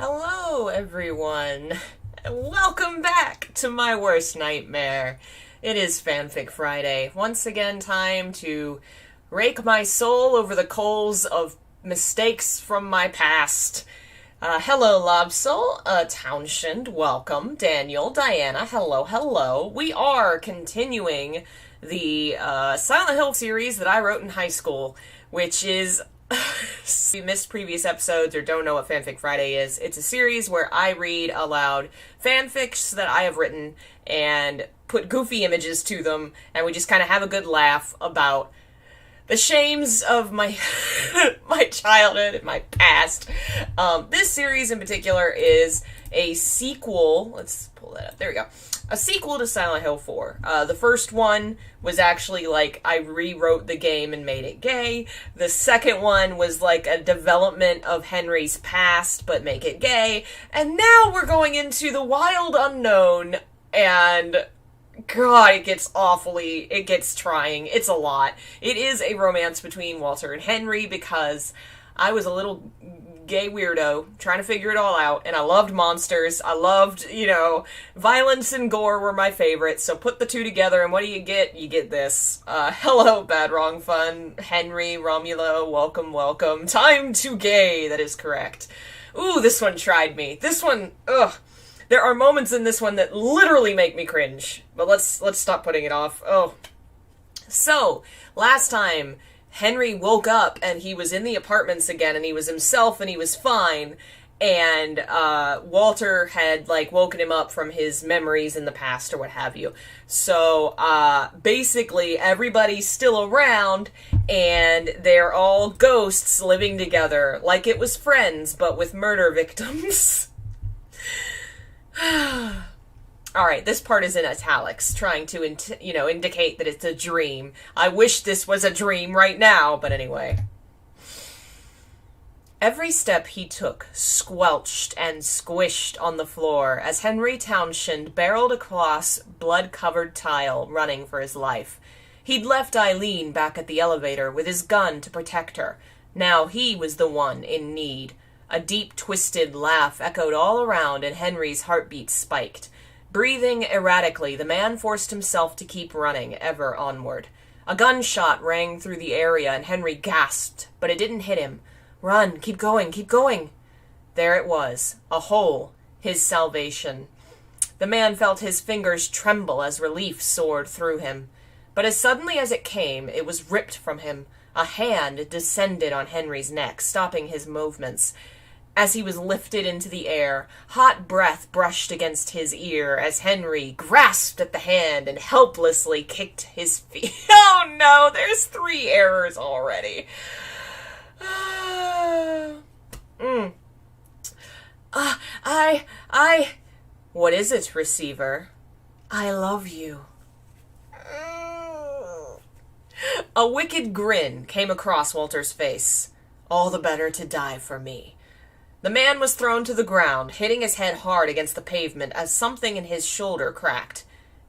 Hello, everyone. Welcome back to my worst nightmare. It is Fanfic Friday. Once again, time to rake my soul over the coals of mistakes from my past. Hello, Lobsoul, Townshend, welcome. Daniel, Diana, hello. We are continuing the Silent Hill series that I wrote in high school, which is... If you missed previous episodes or don't know what Fanfic Friday is, it's a series where I read aloud fanfics that I have written and put goofy images to them, and we just kind of have a good laugh about the shames of my my childhood and my past. This series in particular is a sequel. Let's pull that up. There we go. A sequel to Silent Hill 4. The first one was actually like I rewrote the game and made it gay. The second one was like a development of Henry's past but make it gay. And now we're going into the wild unknown, and God, it gets trying. It's a lot. It is a romance between Walter and Henry because I was a little gay weirdo trying to figure it all out, and I loved monsters. I loved, violence and gore were my favorites, so put the two together, and what do you get? You get this. Hello, Bad Wrong Fun, Henry, Romulo, welcome. Time to gay, that is correct. Ooh, this one tried me. This one, ugh. There are moments in this one that literally make me cringe, but let's stop putting it off. Oh. So, last time, Henry woke up and he was in the apartments again and he was himself and he was fine, and Walter had woken him up from his memories in the past or what have you. So basically everybody's still around and they're all ghosts living together like it was Friends but with murder victims. Alright, this part is in italics, trying to, indicate that it's a dream. I wish this was a dream right now, but anyway. Every step he took squelched and squished on the floor as Henry Townshend barreled across blood-covered tile, running for his life. He'd left Eileen back at the elevator with his gun to protect her. Now he was the one in need. A deep, twisted laugh echoed all around, and Henry's heartbeat spiked. Breathing erratically, the man forced himself to keep running, ever onward. A gunshot rang through the area, and Henry gasped, but it didn't hit him. Run, keep going, keep going. There it was, a hole, his salvation. The man felt his fingers tremble as relief soared through him. But as suddenly as it came, it was ripped from him. A hand descended on Henry's neck, stopping his movements. As he was lifted into the air, hot breath brushed against his ear as Henry grasped at the hand and helplessly kicked his feet. Oh no, there's 3 errors already. What is it, receiver? I love you. A wicked grin came across Walter's face. All the better to die for me. The man was thrown to the ground, hitting his head hard against the pavement as something in his shoulder cracked.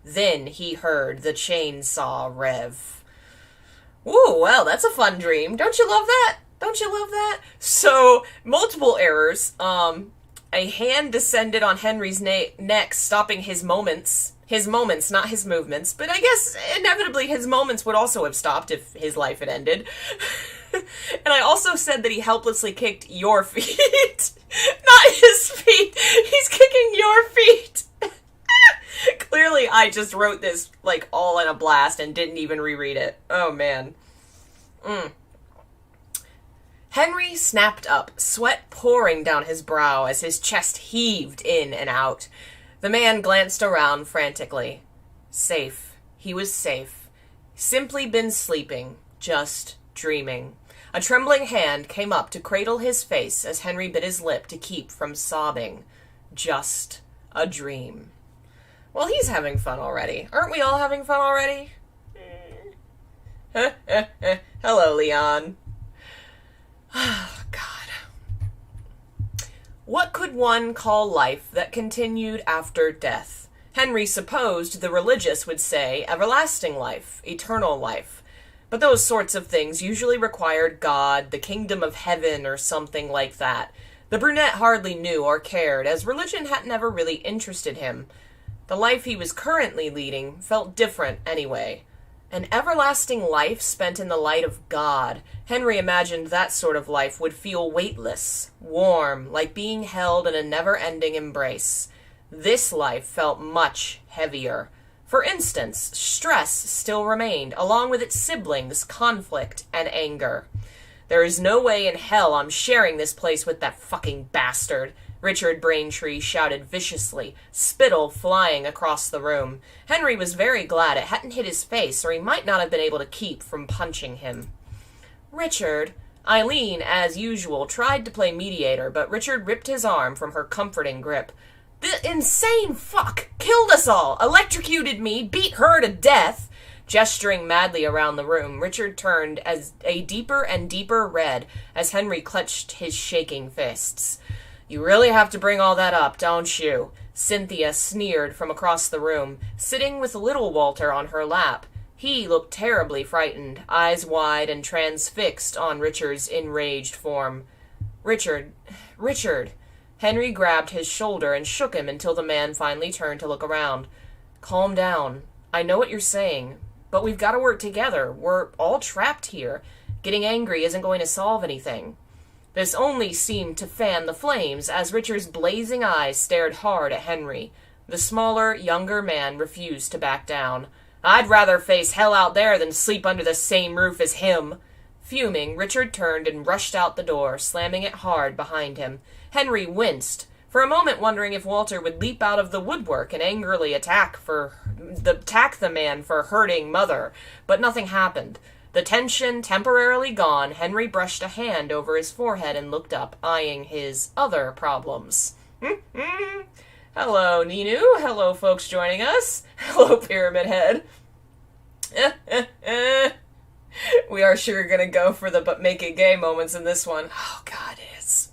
Then he heard the chainsaw rev. Ooh, well, that's a fun dream. Don't you love that? Don't you love that? So, multiple errors. A hand descended on Henry's neck, stopping his moments. His moments, not his movements. But I guess, inevitably, his moments would also have stopped if his life had ended. And I also said that he helplessly kicked your feet. Not his feet. He's kicking your feet. Clearly, I just wrote this, all in a blast and didn't even reread it. Oh, man. Henry snapped up, sweat pouring down his brow as his chest heaved in and out. The man glanced around frantically. Safe. He was safe. Simply been sleeping. Just dreaming. A trembling hand came up to cradle his face as Henry bit his lip to keep from sobbing. Just a dream. Well, he's having fun already. Aren't we all having fun already? Hello, Leon. Oh, God. What could one call life that continued after death? Henry supposed the religious would say everlasting life, eternal life. But those sorts of things usually required God, the kingdom of heaven, or something like that. The brunette hardly knew or cared, as religion had never really interested him. The life he was currently leading felt different anyway. An everlasting life spent in the light of God. Henry imagined that sort of life would feel weightless, warm, like being held in a never-ending embrace. This life felt much heavier. For instance, stress still remained, along with its siblings, conflict, and anger. There is no way in hell I'm sharing this place with that fucking bastard, Richard Braintree shouted viciously, spittle flying across the room. Henry was very glad it hadn't hit his face, or he might not have been able to keep from punching him. Richard. Eileen, as usual, tried to play mediator, but Richard ripped his arm from her comforting grip. The insane fuck killed us all, electrocuted me, beat her to death. Gesturing madly around the room, Richard turned as a deeper and deeper red as Henry clutched his shaking fists. You really have to bring all that up, don't you? Cynthia sneered from across the room, sitting with little Walter on her lap. He looked terribly frightened, eyes wide and transfixed on Richard's enraged form. Richard. Richard. Henry grabbed his shoulder and shook him until the man finally turned to look around. Calm down. I know what you're saying, but we've got to work together. We're all trapped here. Getting angry isn't going to solve anything. This only seemed to fan the flames as Richard's blazing eyes stared hard at Henry. The smaller, younger man refused to back down. I'd rather face hell out there than sleep under the same roof as him. Fuming, Richard turned and rushed out the door, slamming it hard behind him. Henry winced, for a moment wondering if Walter would leap out of the woodwork and angrily attack the man for hurting Mother, but nothing happened. The tension temporarily gone, Henry brushed a hand over his forehead and looked up, eyeing his other problems. Hello, Ninu. Hello, folks joining us. Hello, Pyramid Head. We are sure gonna go for the but make it gay moments in this one. Oh, God, it's...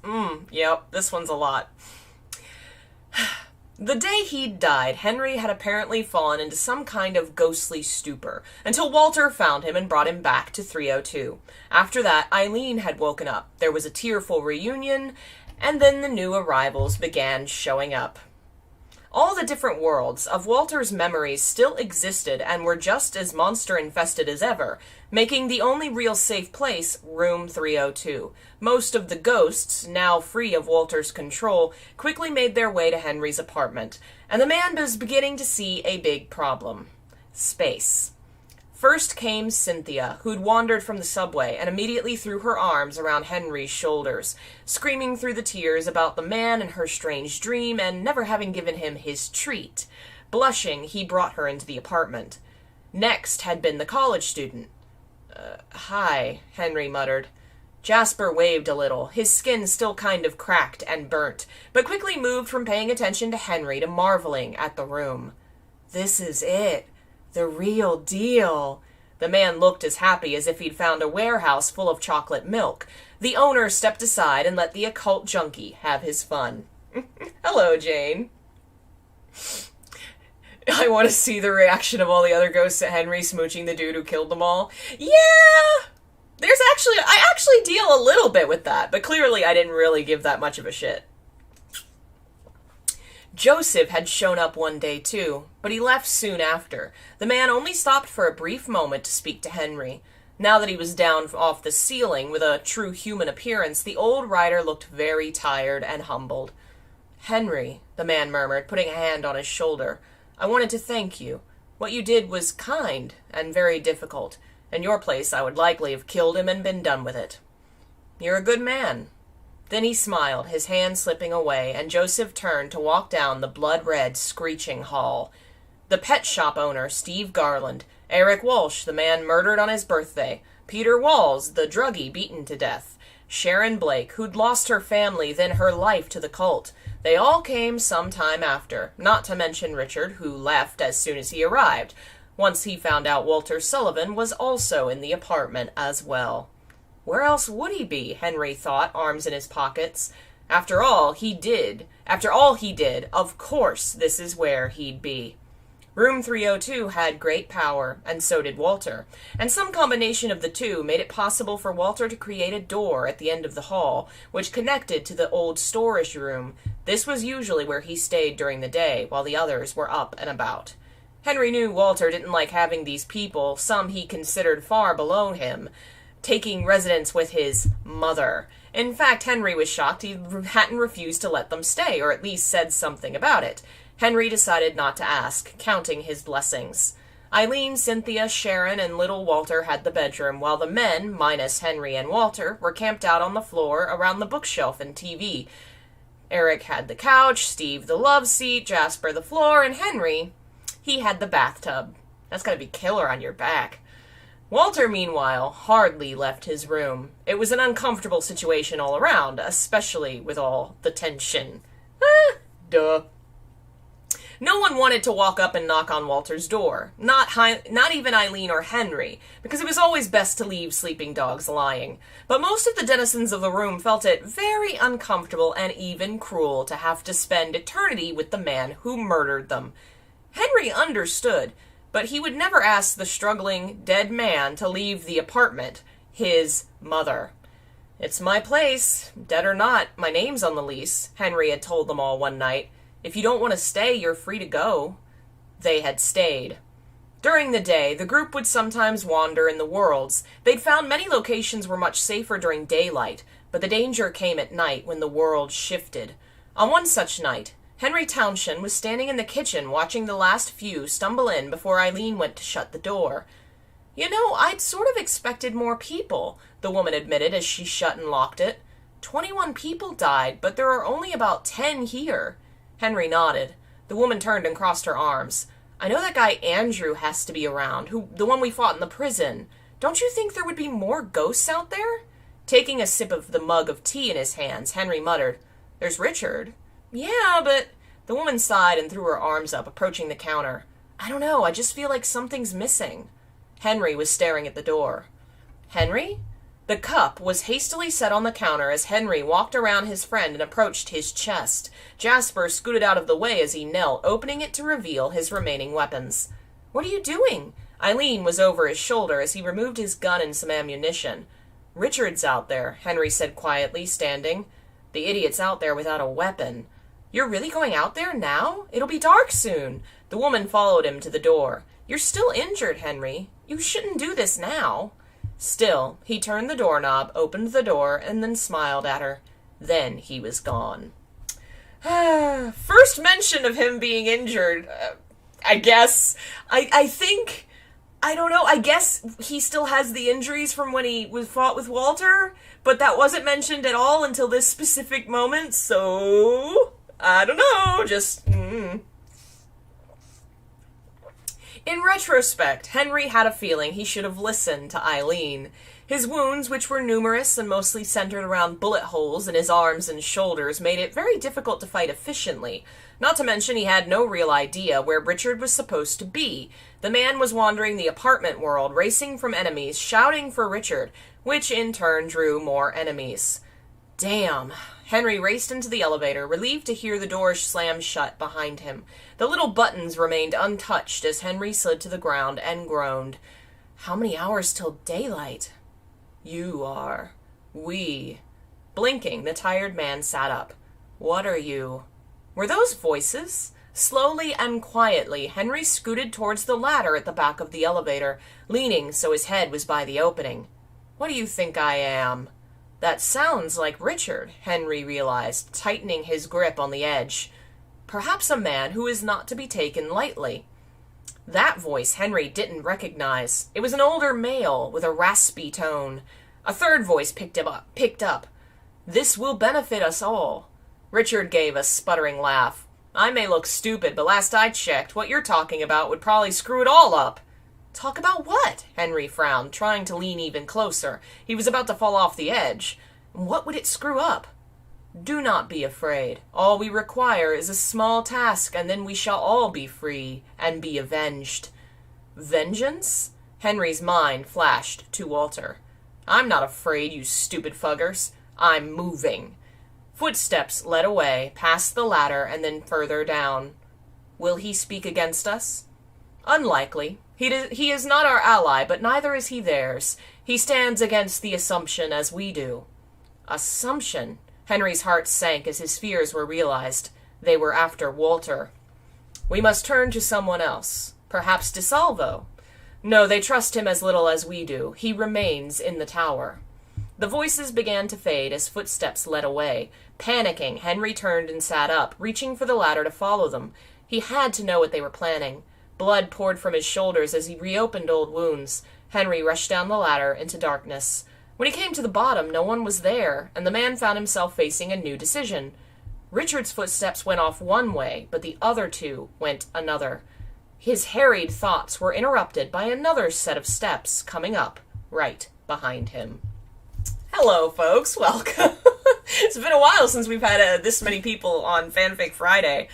Yep, this one's a lot. The day he'd died, Henry had apparently fallen into some kind of ghostly stupor, until Walter found him and brought him back to 302. After that, Eileen had woken up. There was a tearful reunion, and then the new arrivals began showing up. All the different worlds of Walter's memories still existed and were just as monster-infested as ever, making the only real safe place room 302. Most of the ghosts, now free of Walter's control, quickly made their way to Henry's apartment, and the man was beginning to see a big problem. Space. First came Cynthia, who'd wandered from the subway and immediately threw her arms around Henry's shoulders, screaming through the tears about the man and her strange dream and never having given him his treat. Blushing, he brought her into the apartment. Next had been the college student. Hi, Henry muttered. Jasper waved a little, his skin still kind of cracked and burnt, but quickly moved from paying attention to Henry to marveling at the room. This is it. The real deal. The man looked as happy as if he'd found a warehouse full of chocolate milk. The owner stepped aside and let the occult junkie have his fun. Hello, Jane. I want to see the reaction of all the other ghosts at Henry smooching the dude who killed them all. Yeah! I actually deal a little bit with that, but clearly I didn't really give that much of a shit. Joseph had shown up one day too, but he left soon after. The man only stopped for a brief moment to speak to Henry. Now that he was down off the ceiling with a true human appearance, the old writer looked very tired and humbled. Henry, the man murmured, putting a hand on his shoulder, I wanted to thank you. What you did was kind and very difficult. In your place, I would likely have killed him and been done with it. You're a good man. Then he smiled, his hand slipping away, and Joseph turned to walk down the blood-red, screeching hall. The pet shop owner, Steve Garland, Eric Walsh, the man murdered on his birthday, Peter Walls, the druggie beaten to death, Sharon Blake, who'd lost her family, then her life to the cult. They all came some time after, not to mention Richard, who left as soon as he arrived, once he found out Walter Sullivan was also in the apartment as well. Where else would he be? Henry thought, arms in his pockets. After all he did, of course this is where he'd be. Room 302 had great power, and so did Walter, and some combination of the two made it possible for Walter to create a door at the end of the hall, which connected to the old storage room. This was usually where he stayed during the day, while the others were up and about. Henry knew Walter didn't like having these people, some he considered far below him, taking residence with his mother. In fact, Henry was shocked he hadn't refused to let them stay, or at least said something about it. Henry decided not to ask, counting his blessings. Eileen, Cynthia, Sharon, and little Walter had the bedroom, while the men, minus Henry and Walter, were camped out on the floor around the bookshelf and TV. Eric had the couch, Steve the love seat, Jasper the floor, and Henry, he had the bathtub. That's gotta be killer on your back. Walter, meanwhile, hardly left his room. It was an uncomfortable situation all around, especially with all the tension. Duh. No one wanted to walk up and knock on Walter's door, not even Eileen or Henry, because it was always best to leave sleeping dogs lying. But most of the denizens of the room felt it very uncomfortable and even cruel to have to spend eternity with the man who murdered them. Henry understood, but he would never ask the struggling, dead man to leave the apartment, his mother. "It's my place. Dead or not, my name's on the lease," Henry had told them all one night. "If you don't want to stay, you're free to go." They had stayed. During the day, the group would sometimes wander in the worlds. They'd found many locations were much safer during daylight, but the danger came at night when the world shifted. On one such night, Henry Townshend was standing in the kitchen watching the last few stumble in before Eileen went to shut the door. "You know, I'd sort of expected more people," the woman admitted as she shut and locked it. 21 people died, but there are only about 10 here." Henry nodded. The woman turned and crossed her arms. "I know that guy Andrew has to be around, the one we fought in the prison. Don't you think there would be more ghosts out there?" Taking a sip of the mug of tea in his hands, Henry muttered, "There's Richard." "Yeah, but—" The woman sighed and threw her arms up, approaching the counter. "I don't know, I just feel like something's missing." Henry was staring at the door. "Henry?" The cup was hastily set on the counter as Henry walked around his friend and approached his chest. Jasper scooted out of the way as he knelt, opening it to reveal his remaining weapons. "What are you doing?" Eileen was over his shoulder as he removed his gun and some ammunition. "Richard's out there," Henry said quietly, standing. "The idiot's out there without a weapon." "You're really going out there now? It'll be dark soon." The woman followed him to the door. "You're still injured, Henry. You shouldn't do this now." Still, he turned the doorknob, opened the door, and then smiled at her. Then he was gone. First mention of him being injured, I guess. I think, I don't know, I guess he still has the injuries from when he fought with Walter, but that wasn't mentioned at all until this specific moment, so I don't know, just... In retrospect, Henry had a feeling he should have listened to Eileen. His wounds, which were numerous and mostly centered around bullet holes in his arms and shoulders, made it very difficult to fight efficiently. Not to mention he had no real idea where Richard was supposed to be. The man was wandering the apartment world, racing from enemies, shouting for Richard, which in turn drew more enemies. Damn. Henry raced into the elevator, relieved to hear the door slam shut behind him. The little buttons remained untouched as Henry slid to the ground and groaned. How many hours till daylight? You are. We. Blinking, the tired man sat up. What are you? Were those voices? Slowly and quietly, Henry scooted towards the ladder at the back of the elevator, leaning so his head was by the opening. What do you think I am? That sounds like Richard, Henry realized, tightening his grip on the edge. Perhaps a man who is not to be taken lightly. That voice Henry didn't recognize. It was an older male with a raspy tone. A third voice picked up. This will benefit us all. Richard gave a sputtering laugh. I may look stupid, but last I checked, what you're talking about would probably screw it all up. Talk about what? Henry frowned, trying to lean even closer. He was about to fall off the edge. What would it screw up? Do not be afraid. All we require is a small task, and then we shall all be free and be avenged. Vengeance? Henry's mind flashed to Walter. I'm not afraid, you stupid fuggers. I'm moving. Footsteps led away, past the ladder, and then further down. Will he speak against us? Unlikely. He is not our ally, but neither is he theirs. He stands against the Assumption as we do. Assumption? Henry's heart sank as his fears were realized. They were after Walter. We must turn to someone else. Perhaps DeSalvo. No, they trust him as little as we do. He remains in the tower. The voices began to fade as footsteps led away. Panicking, Henry turned and sat up, reaching for the ladder to follow them. He had to know what they were planning. Blood poured from his shoulders as he reopened old wounds. Henry rushed down the ladder into darkness. When he came to the bottom, no one was there, and the man found himself facing a new decision. Richard's footsteps went off one way, but the other two went another. His harried thoughts were interrupted by another set of steps coming up right behind him. Hello, folks. Welcome. It's been a while since we've had this many people on Fanfic Friday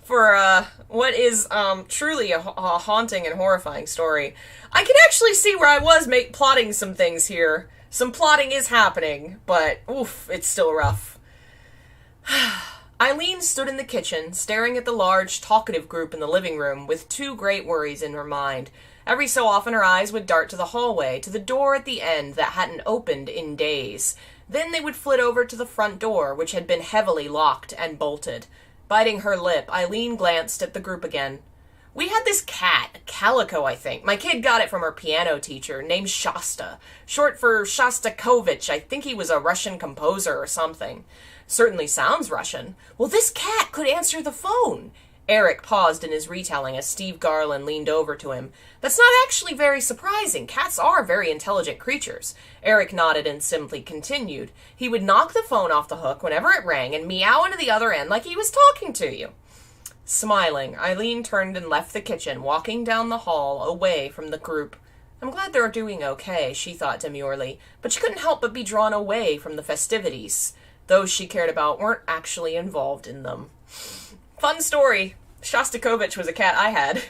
for what is truly a haunting and horrifying story. I can actually see where I was plotting some things here. Some plotting is happening, but oof, it's still rough. Eileen stood in the kitchen, staring at the large, talkative group in the living room, with two great worries in her mind. Every so often her eyes would dart to the hallway, to the door at the end that hadn't opened in days. Then they would flit over to the front door, which had been heavily locked and bolted. Biting her lip, Eileen glanced at the group again. We had this cat, Calico, I think. My kid got it from her piano teacher, named Shasta. Short for Shostakovich. I think he was a Russian composer or something. Certainly sounds Russian. Well, this cat could answer the phone. Eric paused in his retelling as Steve Garland leaned over to him. That's not actually very surprising. Cats are very intelligent creatures. Eric nodded and simply continued. He would knock the phone off the hook whenever it rang and meow into the other end like he was talking to you. Smiling, Eileen turned and left the kitchen, walking down the hall away from the group. I'm glad they're doing okay, she thought demurely, but she couldn't help but be drawn away from the festivities. Those she cared about weren't actually involved in them. Fun story. Shostakovich was a cat I had.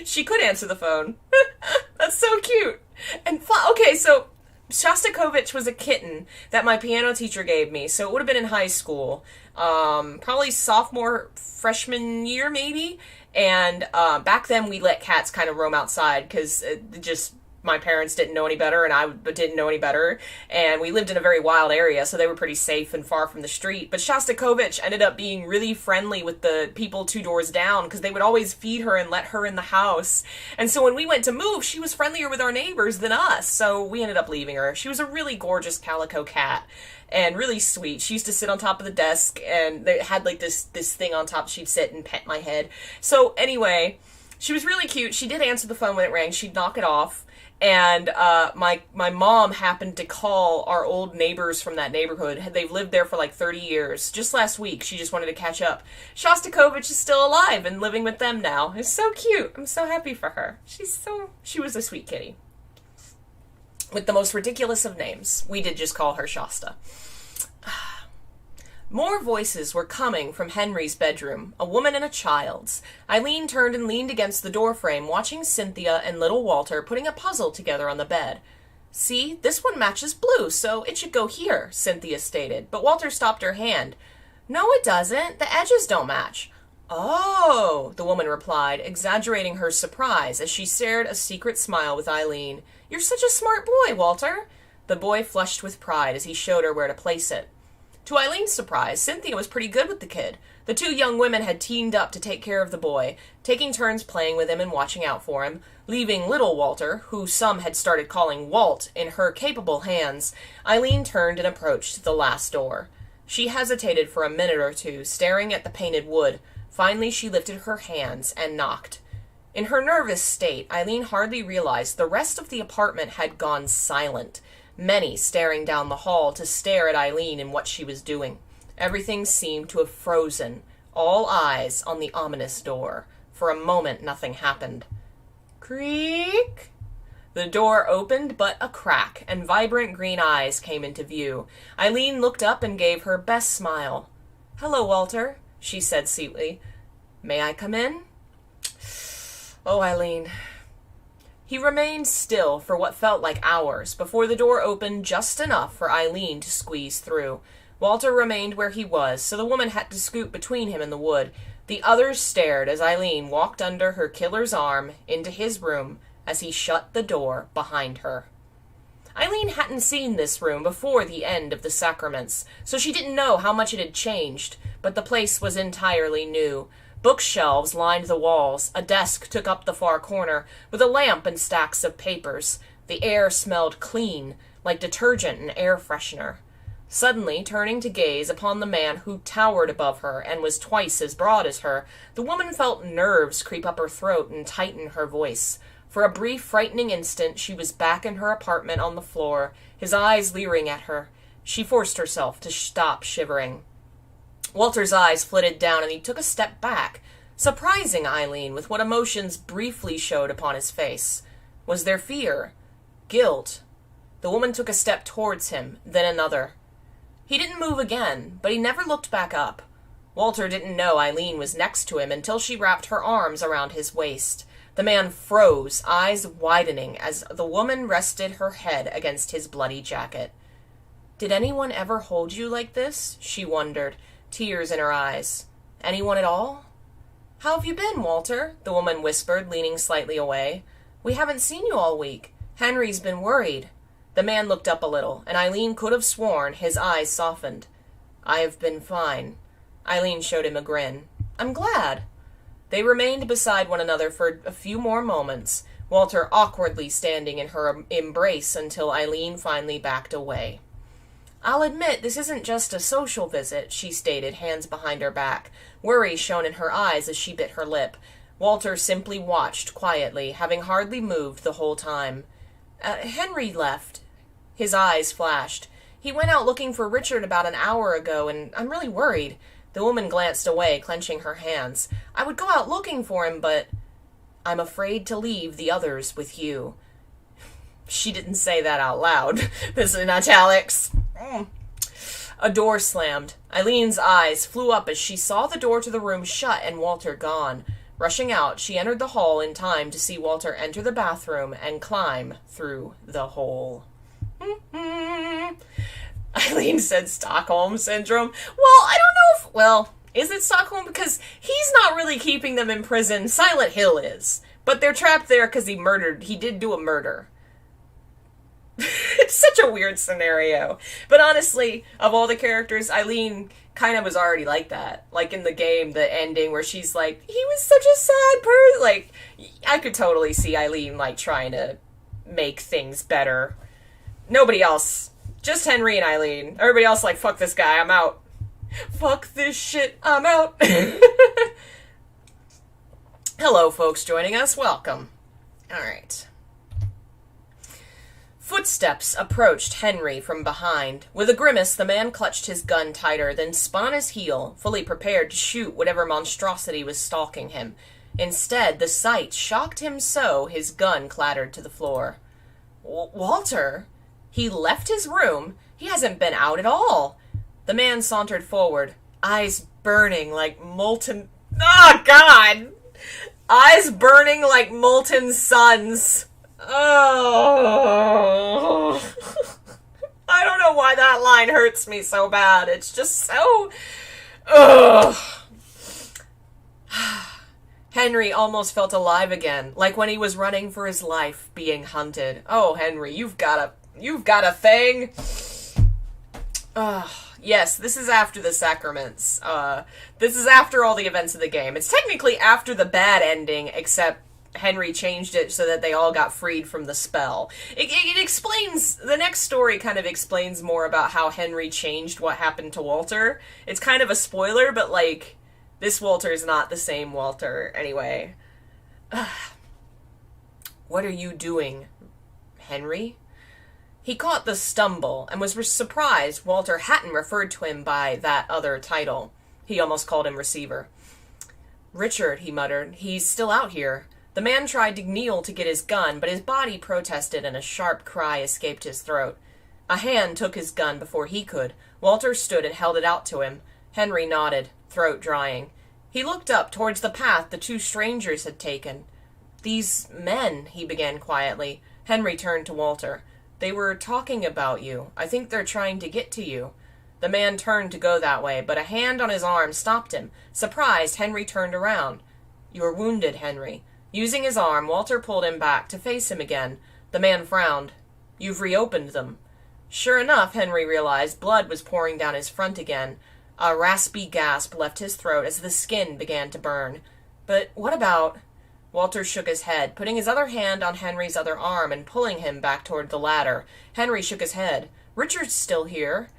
She could answer the phone. That's so cute. And okay, so Shostakovich was a kitten that my piano teacher gave me, so it would have been in high school. Probably sophomore, freshman year, maybe. And back then we let cats kind of roam outside because my parents didn't know any better and I didn't know any better. And we lived in a very wild area, so they were pretty safe and far from the street. But Shostakovich ended up being really friendly with the people 2 doors down because they would always feed her and let her in the house. And so when we went to move, she was friendlier with our neighbors than us. So we ended up leaving her. She was a really gorgeous calico cat. And really sweet. She used to sit on top of the desk, and they had like this thing on top. She'd sit and pet my head. So anyway, she was really cute. She did answer the phone when it rang. She'd knock it off. And my mom happened to call our old neighbors from that neighborhood. They've lived there for like 30 years. Just last week, she just wanted to catch up. Shostakovich is still alive and living with them now. It's so cute. I'm so happy for her. She was a sweet kitty. With the most ridiculous of names. We did just call her Shasta. More voices were coming from Henry's bedroom, a woman and a child's. Eileen turned and leaned against the doorframe, watching Cynthia and little Walter putting a puzzle together on the bed. See, this one matches blue, so it should go here, Cynthia stated, but Walter stopped her hand. No, it doesn't. The edges don't match. Oh, the woman replied, exaggerating her surprise as she shared a secret smile with Eileen. You're such a smart boy, Walter. The boy flushed with pride as he showed her where to place it. To Eileen's surprise, Cynthia was pretty good with the kid. The 2 young women had teamed up to take care of the boy, taking turns playing with him and watching out for him, leaving little Walter, who some had started calling Walt, in her capable hands. Eileen turned and approached the last door. She hesitated for a minute or two, staring at the painted wood. Finally, she lifted her hands and knocked. In her nervous state, Eileen hardly realized the rest of the apartment had gone silent, many staring down the hall to stare at Eileen and what she was doing. Everything seemed to have frozen, all eyes on the ominous door. For a moment, nothing happened. Creak! The door opened but a crack, and vibrant green eyes came into view. Eileen looked up and gave her best smile. Hello, Walter, she said sweetly. May I come in? Oh, Eileen. He remained still for what felt like hours before the door opened just enough for Eileen to squeeze through. Walter remained where he was, so the woman had to scoot between him and the wood. The others stared as Eileen walked under her killer's arm into his room as he shut the door behind her. Eileen hadn't seen this room before the end of the sacraments, so she didn't know how much it had changed, but the place was entirely new. Bookshelves lined the walls. A desk took up the far corner, with a lamp and stacks of papers. The air smelled clean, like detergent and air freshener. Suddenly, turning to gaze upon the man who towered above her and was twice as broad as her, the woman felt nerves creep up her throat and tighten her voice. For a brief, frightening instant, she was back in her apartment on the floor, his eyes leering at her. She forced herself to stop shivering. Walter's eyes flitted down, and he took a step back, surprising Eileen with what emotions briefly showed upon his face. Was there fear? Guilt? The woman took a step towards him, then another. He didn't move again, but he never looked back up. Walter didn't know Eileen was next to him until she wrapped her arms around his waist. The man froze, eyes widening, as the woman rested her head against his bloody jacket. Did anyone ever hold you like this? She wondered, tears in her eyes. Anyone at all? How have you been, Walter? The woman whispered, leaning slightly away. We haven't seen you all week. Henry's been worried. The man looked up a little, and Eileen could have sworn his eyes softened. "I have been fine." Eileen showed him a grin. "I'm glad." They remained beside one another for a few more moments, Walter awkwardly standing in her embrace until Eileen finally backed away. "I'll admit this isn't just a social visit," she stated, hands behind her back. Worry shone in her eyes as she bit her lip. Walter simply watched quietly, having hardly moved the whole time. Henry left." His eyes flashed. "He went out looking for Richard about an hour ago, and I'm really worried." The woman glanced away, clenching her hands. "I would go out looking for him, but I'm afraid to leave the others with you." She didn't say that out loud. This is in italics. A door slammed. Eileen's eyes flew up as she saw the door to the room shut and Walter gone. Rushing out, she entered the hall in time to see Walter enter the bathroom and climb through the hole. Eileen said Stockholm Syndrome. Well, I don't know if... Well, is it Stockholm? Because he's not really keeping them in prison. Silent Hill is. But they're trapped there because he did do a murder. It's such a weird scenario. But honestly, of all the characters, Eileen kind of was already like that. Like in the game, the ending where she's like, he was such a sad person. Like, I could totally see Eileen, like, trying to make things better. Nobody else. Just Henry and Eileen. Everybody else like, fuck this guy, I'm out. Fuck this shit, I'm out. Hello, folks joining us. Welcome. Alright. Footsteps approached Henry from behind. With a grimace, the man clutched his gun tighter, then spun his heel, fully prepared to shoot whatever monstrosity was stalking him. Instead, the sight shocked him so his gun clattered to the floor. Walter? He left his room? He hasn't been out at all. The man sauntered forward, eyes burning like molten... Oh, God! Eyes burning like molten suns. Oh, I don't know why that line hurts me so bad. It's just so... Ugh. Henry almost felt alive again, like when he was running for his life, being hunted. Oh, Henry, you've got a thing. Yes, this is after the sacraments. This is after all the events of the game. It's technically after the bad ending, except Henry changed it so that they all got freed from the spell. It explains, the next story kind of explains more about how Henry changed what happened to Walter. It's kind of a spoiler, but like, this Walter is not the same Walter. Anyway. What are you doing, Henry? He caught the stumble and was surprised Walter hadn't referred to him by that other title. He almost called him Receiver. Richard, he muttered. He's still out here. The man tried to kneel to get his gun, but his body protested and a sharp cry escaped his throat. A hand took his gun before he could. Walter stood and held it out to him. Henry nodded, throat drying. He looked up towards the path the two strangers had taken. These men, he began quietly. Henry turned to Walter. They were talking about you. I think they're trying to get to you. The man turned to go that way, but a hand on his arm stopped him. Surprised, Henry turned around. You're wounded, Henry. Using his arm, Walter pulled him back to face him again. The man frowned. You've reopened them. Sure enough, Henry realized, blood was pouring down his front again. A raspy gasp left his throat as the skin began to burn. But what about... Walter shook his head, putting his other hand on Henry's other arm and pulling him back toward the ladder. Henry shook his head. Richard's still here.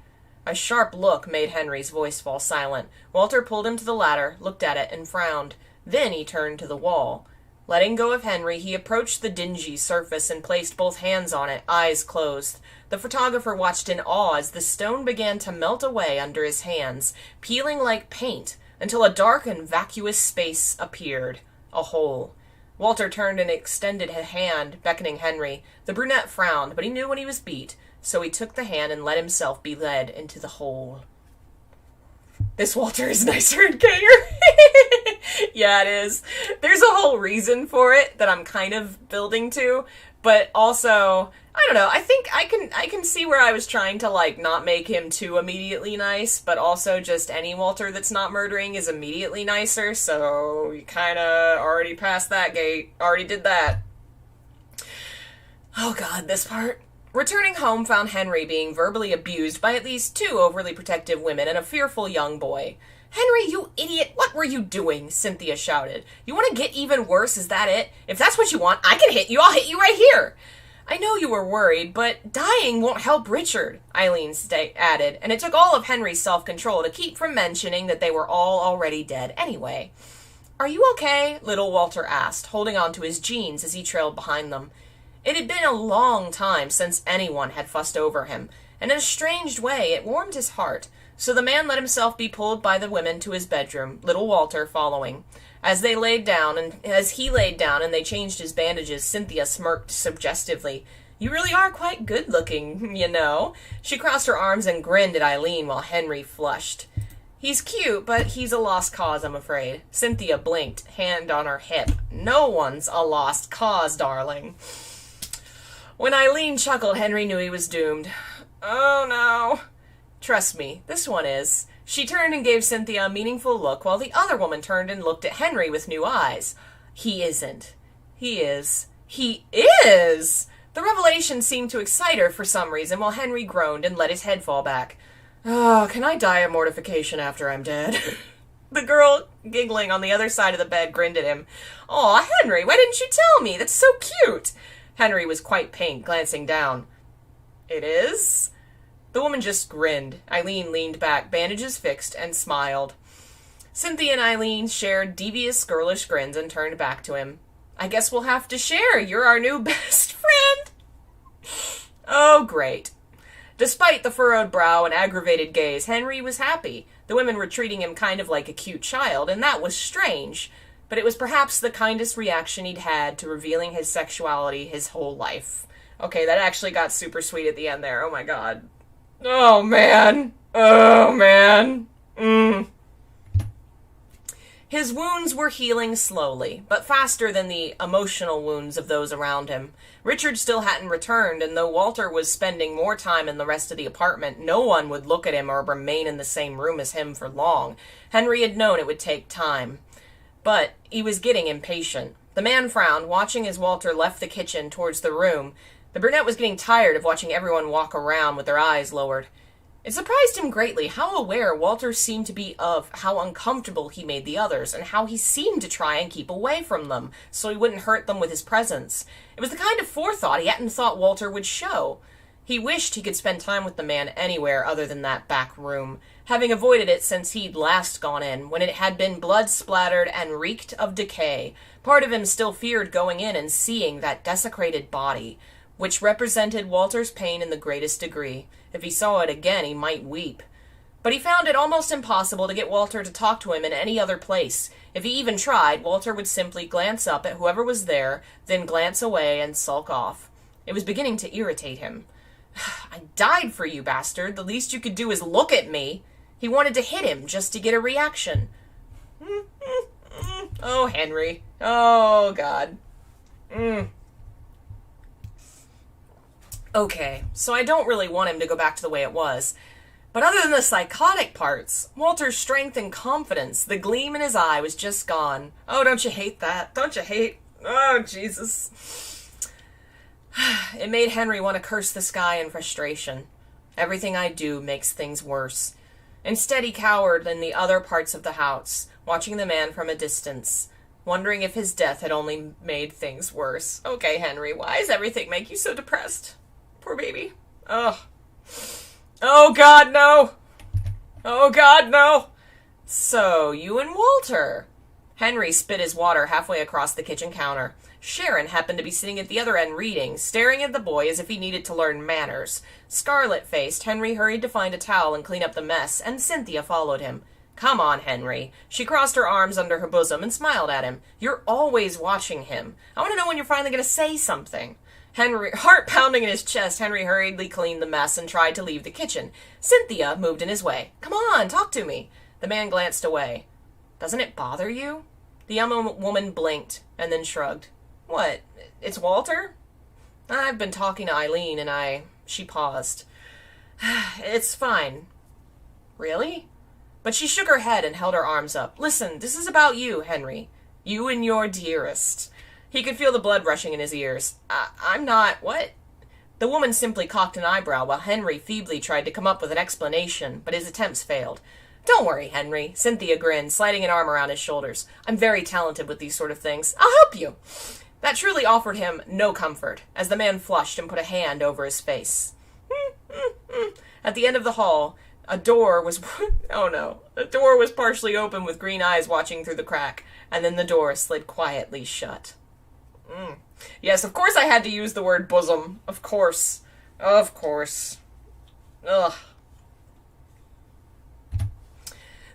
A sharp look made Henry's voice fall silent. Walter pulled him to the ladder, looked at it, and frowned. Then he turned to the wall. Letting go of Henry, he approached the dingy surface and placed both hands on it, eyes closed. The photographer watched in awe as the stone began to melt away under his hands, peeling like paint, until a dark and vacuous space appeared. A hole. Walter turned and extended a hand, beckoning Henry. The brunette frowned, but he knew when he was beat, so he took the hand and let himself be led into the hole. This Walter is nicer and gayer. Yeah, it is. There's a whole reason for it that I'm kind of building to, but also, I don't know, I think I can see where I was trying to, like, not make him too immediately nice, but also just any Walter that's not murdering is immediately nicer, so you kinda already passed that gate. Already did that. Oh god, this part. Returning home found Henry being verbally abused by at least 2 overly protective women and a fearful young boy. "Henry, you idiot, what were you doing?" Cynthia shouted. "You want to get even worse, is that it? If that's what you want, I can hit you, I'll hit you right here." "I know you were worried, but dying won't help Richard," Eileen added, and it took all of Henry's self-control to keep from mentioning that they were all already dead anyway. "Are you okay?" little Walter asked, holding on to his jeans as he trailed behind them. It had been a long time since anyone had fussed over him, and in a strange way it warmed his heart, so the man let himself be pulled by the women to his bedroom, little Walter following. As he laid down and they changed his bandages, Cynthia smirked suggestively. "You really are quite good-looking, you know." She crossed her arms and grinned at Eileen while Henry flushed. "He's cute, but he's a lost cause, I'm afraid." Cynthia blinked, hand on her hip. "No one's a lost cause, darling." When Eileen chuckled, Henry knew he was doomed. "Oh, no." "Trust me, this one is." She turned and gave Cynthia a meaningful look, while the other woman turned and looked at Henry with new eyes. "He isn't." "He is." "He is!" The revelation seemed to excite her for some reason, while Henry groaned and let his head fall back. "Oh, can I die of mortification after I'm dead?" The girl, giggling on the other side of the bed, grinned at him. "Aw, Henry, why didn't you tell me? That's so cute." Henry was quite pink, glancing down. "It is?" The woman just grinned. Eileen leaned back, bandages fixed, and smiled. Cynthia and Eileen shared devious, girlish grins and turned back to him. "I guess we'll have to share. You're our new best friend." Oh, great. Despite the furrowed brow and aggravated gaze, Henry was happy. The women were treating him kind of like a cute child, and that was strange. But it was perhaps the kindest reaction he'd had to revealing his sexuality his whole life. Okay, that actually got super sweet at the end there. Oh my god. Oh man. Oh man. His wounds were healing slowly, but faster than the emotional wounds of those around him. Richard still hadn't returned, and though Walter was spending more time in the rest of the apartment, no one would look at him or remain in the same room as him for long. Henry had known it would take time. But he was getting impatient. The man frowned, watching as Walter left the kitchen towards the room. The brunette was getting tired of watching everyone walk around with their eyes lowered. It surprised him greatly how aware Walter seemed to be of how uncomfortable he made the others, and how he seemed to try and keep away from them, so he wouldn't hurt them with his presence. It was the kind of forethought he hadn't thought Walter would show. He wished he could spend time with the man anywhere other than that back room, having avoided it since he'd last gone in, when it had been blood-splattered and reeked of decay. Part of him still feared going in and seeing that desecrated body, which represented Walter's pain in the greatest degree. If he saw it again, he might weep. But he found it almost impossible to get Walter to talk to him in any other place. If he even tried, Walter would simply glance up at whoever was there, then glance away and sulk off. It was beginning to irritate him. "I died for you, bastard. The least you could do is look at me." He wanted to hit him just to get a reaction. Oh, Henry. Oh, God. Okay, so I don't really want him to go back to the way it was. But other than the psychotic parts, Walter's strength and confidence, the gleam in his eye was just gone. Oh, don't you hate that? Don't you hate... Oh, Jesus. It made Henry want to curse the sky in frustration. Everything I do makes things worse. Instead, he cowered in the other parts of the house, watching the man from a distance, wondering if his death had only made things worse. Okay, Henry, why does everything make you so depressed? Poor baby. Ugh. Oh, God, no. Oh, God, no. So, you and Walter. Henry spit his water halfway across the kitchen counter. Sharon happened to be sitting at the other end reading, staring at the boy as if he needed to learn manners. Scarlet-faced, Henry hurried to find a towel and clean up the mess, and Cynthia followed him. Come on, Henry. She crossed her arms under her bosom and smiled at him. You're always watching him. I want to know when you're finally going to say something. Henry, heart pounding in his chest, Henry hurriedly cleaned the mess and tried to leave the kitchen. Cynthia moved in his way. Come on, talk to me. The man glanced away. Doesn't it bother you? The young woman blinked and then shrugged. What? It's Walter? I've been talking to Eileen and She paused. It's fine. Really? But she shook her head and held her arms up. Listen, this is about you, Henry. You and your dearest. He could feel the blood rushing in his ears. I'm not... What? The woman simply cocked an eyebrow while Henry feebly tried to come up with an explanation, but his attempts failed. "Don't worry, Henry," Cynthia grinned, sliding an arm around his shoulders. "I'm very talented with these sort of things. I'll help you." That truly offered him no comfort, as the man flushed and put a hand over his face. At the end of the hall, a door was partially open with green eyes watching through the crack, and then the door slid quietly shut. Yes, of course I had to use the word bosom. Of course. Of course. Ugh.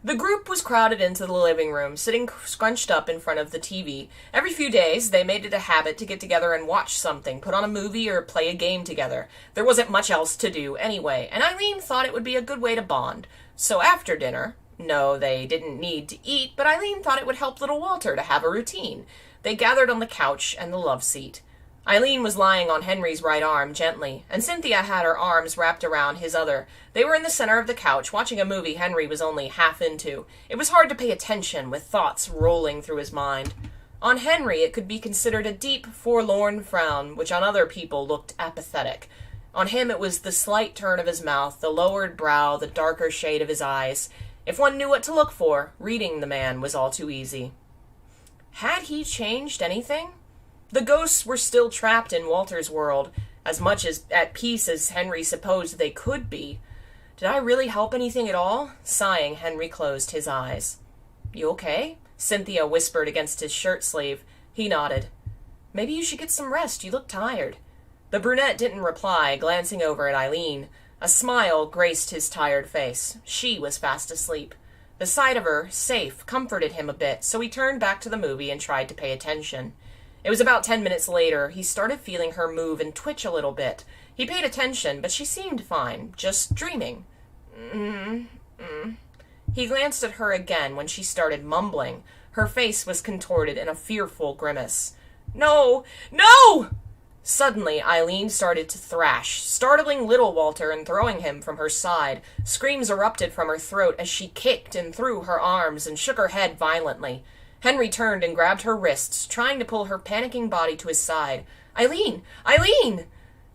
The group was crowded into the living room, sitting scrunched up in front of the TV. Every few days, they made it a habit to get together and watch something, put on a movie, or play a game together. There wasn't much else to do anyway, and Eileen thought it would be a good way to bond. So after dinner, no, they didn't need to eat, but Eileen thought it would help little Walter to have a routine. They gathered on the couch and the love seat. Eileen was lying on Henry's right arm gently, and Cynthia had her arms wrapped around his other. They were in the center of the couch, watching a movie Henry was only half into. It was hard to pay attention, with thoughts rolling through his mind. On Henry, it could be considered a deep, forlorn frown, which on other people looked apathetic. On him, it was the slight turn of his mouth, the lowered brow, the darker shade of his eyes. If one knew what to look for, reading the man was all too easy. Had he changed anything? The ghosts were still trapped in Walter's world, as much as at peace as Henry supposed they could be. Did I really help anything at all? Sighing, Henry closed his eyes. "You okay?" Cynthia whispered against his shirt sleeve. He nodded. "Maybe you should get some rest. You look tired." The brunette didn't reply, glancing over at Eileen. A smile graced his tired face. She was fast asleep. The sight of her, safe, comforted him a bit, so he turned back to the movie and tried to pay attention. It was about 10 minutes later he started feeling her move and twitch a little bit. He paid attention, but she seemed fine, just dreaming. He glanced at her again when she started mumbling. Her face was contorted in a fearful grimace. "No! No!" Suddenly, Eileen started to thrash, startling little Walter and throwing him from her side. Screams erupted from her throat as she kicked and threw her arms and shook her head violently. Henry turned and grabbed her wrists, trying to pull her panicking body to his side. "Eileen! Eileen!"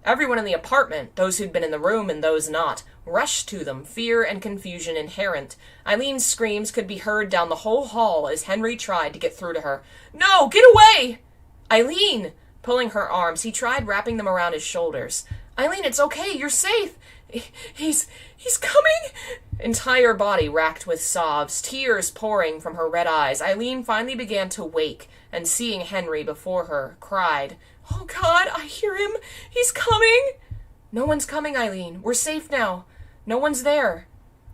Everyone in the apartment, those who'd been in the room and those not, rushed to them, fear and confusion inherent. Eileen's screams could be heard down the whole hall as Henry tried to get through to her. "No! Get away!" "Eileen!" Pulling her arms, he tried wrapping them around his shoulders. "Eileen, it's okay. You're safe. He's coming!" Entire body racked with sobs, tears pouring from her red eyes, Eileen finally began to wake, and seeing Henry before her, cried, "Oh God, I hear him! He's coming!" "No one's coming, Eileen. We're safe now. No one's there."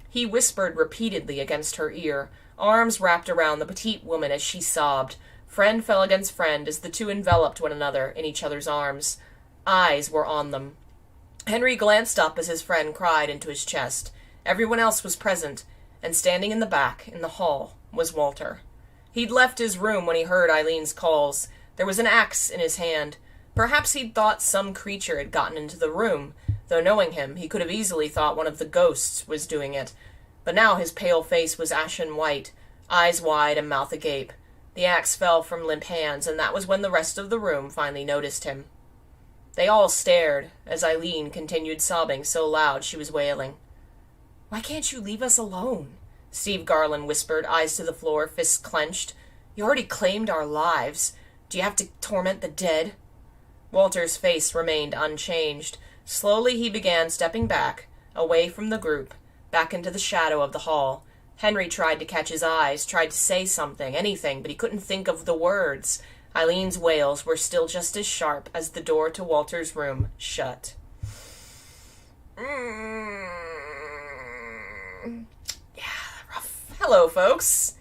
He whispered repeatedly against her ear, arms wrapped around the petite woman as she sobbed. Friend fell against friend as the two enveloped one another in each other's arms. Eyes were on them. Henry glanced up as his friend cried into his chest. Everyone else was present, and standing in the back, in the hall, was Walter. He'd left his room when he heard Eileen's calls. There was an axe in his hand. Perhaps he'd thought some creature had gotten into the room, though knowing him, he could have easily thought one of the ghosts was doing it. But now his pale face was ashen white, eyes wide and mouth agape. The axe fell from limp hands, and that was when the rest of the room finally noticed him. They all stared as Eileen continued sobbing so loud she was wailing. "Why can't you leave us alone?" Steve Garland whispered, eyes to the floor, fists clenched. "You already claimed our lives. Do you have to torment the dead?" Walter's face remained unchanged. Slowly he began stepping back, away from the group, back into the shadow of the hall. Henry tried to catch his eyes, tried to say something, anything, but he couldn't think of the words. Eileen's wails were still just as sharp as the door to Walter's room shut. Yeah, rough. Hello, folks.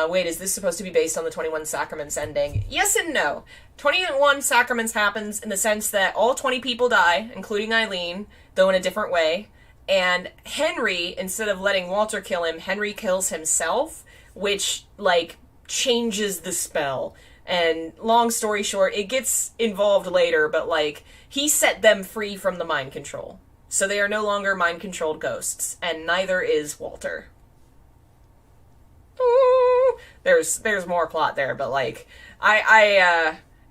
Wait, is this supposed to be based on the 21 Sacraments ending? Yes and no. 21 Sacraments happens in the sense that all 20 people die, including Eileen, though in a different way. And Henry, instead of letting Walter kill him, Henry kills himself, which, changes the spell. And long story short, it gets involved later, but, he set them free from the mind control. So they are no longer mind-controlled ghosts, and neither is Walter. Ooh, there's more plot there, but,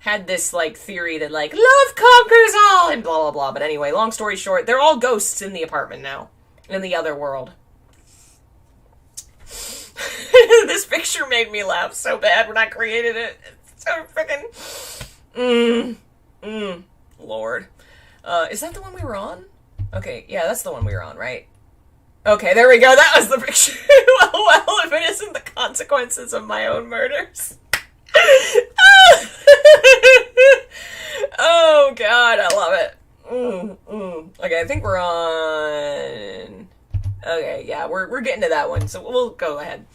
had this, like, theory that, like, love conquers all, and blah, blah, blah. But anyway, long story short, they're all ghosts in the apartment now. In the other world. This picture made me laugh so bad when I created it. It's so freaking... Lord. Is that the one we were on? Okay, yeah, that's the one we were on, right? Okay, there we go. That was the picture. Well, if it isn't the consequences of my own murders. Oh, God, I love it. Okay, I think we're on... Okay, yeah, we're getting to that one, so we'll go ahead.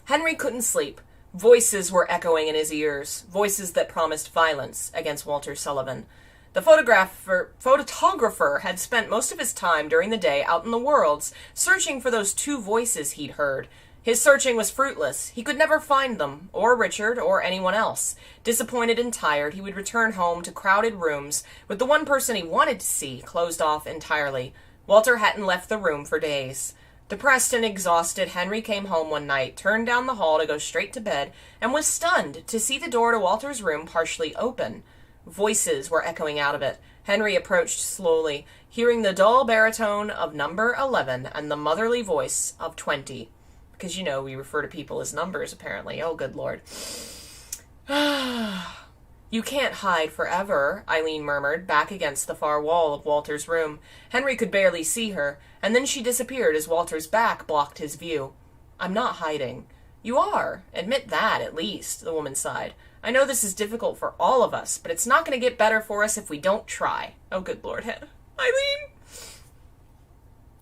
Henry couldn't sleep. Voices were echoing in his ears, voices that promised violence against Walter Sullivan. The photographer had spent most of his time during the day out in the worlds, searching for those two voices he'd heard. His searching was fruitless. He could never find them, or Richard, or anyone else. Disappointed and tired, he would return home to crowded rooms, with the one person he wanted to see closed off entirely. Walter hadn't left the room for days. Depressed and exhausted, Henry came home one night, turned down the hall to go straight to bed, and was stunned to see the door to Walter's room partially open. Voices were echoing out of it. Henry approached slowly, hearing the dull baritone of number 11 and the motherly voice of 20. Because, you know, we refer to people as numbers, apparently. Oh, good Lord. You can't hide forever, Eileen murmured, back against the far wall of Walter's room. Henry could barely see her, and then she disappeared as Walter's back blocked his view. I'm not hiding. You are. Admit that, at least, the woman sighed. I know this is difficult for all of us, but it's not going to get better for us if we don't try. Oh, good Lord,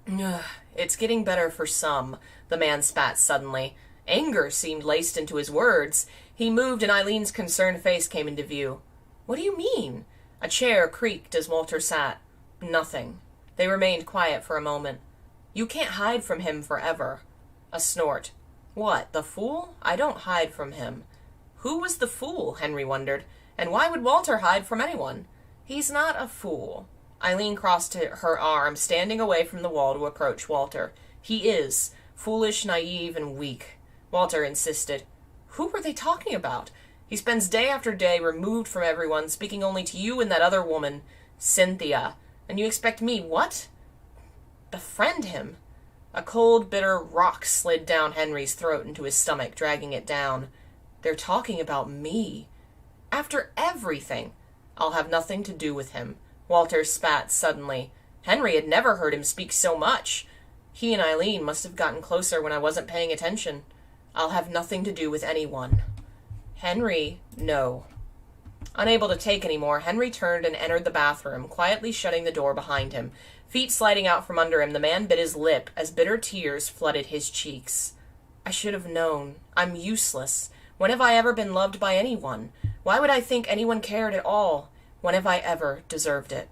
Eileen! It's getting better for some, the man spat suddenly. Anger seemed laced into his words. He moved and Eileen's concerned face came into view. What do you mean? A chair creaked as Walter sat. Nothing. They remained quiet for a moment. You can't hide from him forever. A snort. What, the fool? I don't hide from him. Who was the fool, Henry wondered, and why would Walter hide from anyone? He's not a fool. Eileen crossed her arm, standing away from the wall to approach Walter. He is. Foolish, naive, and weak. Walter insisted. Who were they talking about? He spends day after day removed from everyone, speaking only to you and that other woman, Cynthia. And you expect me, what? Befriend him? A cold, bitter rock slid down Henry's throat into his stomach, dragging it down. They're talking about me. After everything. I'll have nothing to do with him. Walter spat suddenly. Henry had never heard him speak so much. He and Eileen must have gotten closer when I wasn't paying attention. I'll have nothing to do with anyone. Henry, no. Unable to take any more, Henry turned and entered the bathroom, quietly shutting the door behind him. Feet sliding out from under him, the man bit his lip as bitter tears flooded his cheeks. I should have known. I'm useless. When have I ever been loved by anyone? Why would I think anyone cared at all? When have I ever deserved it?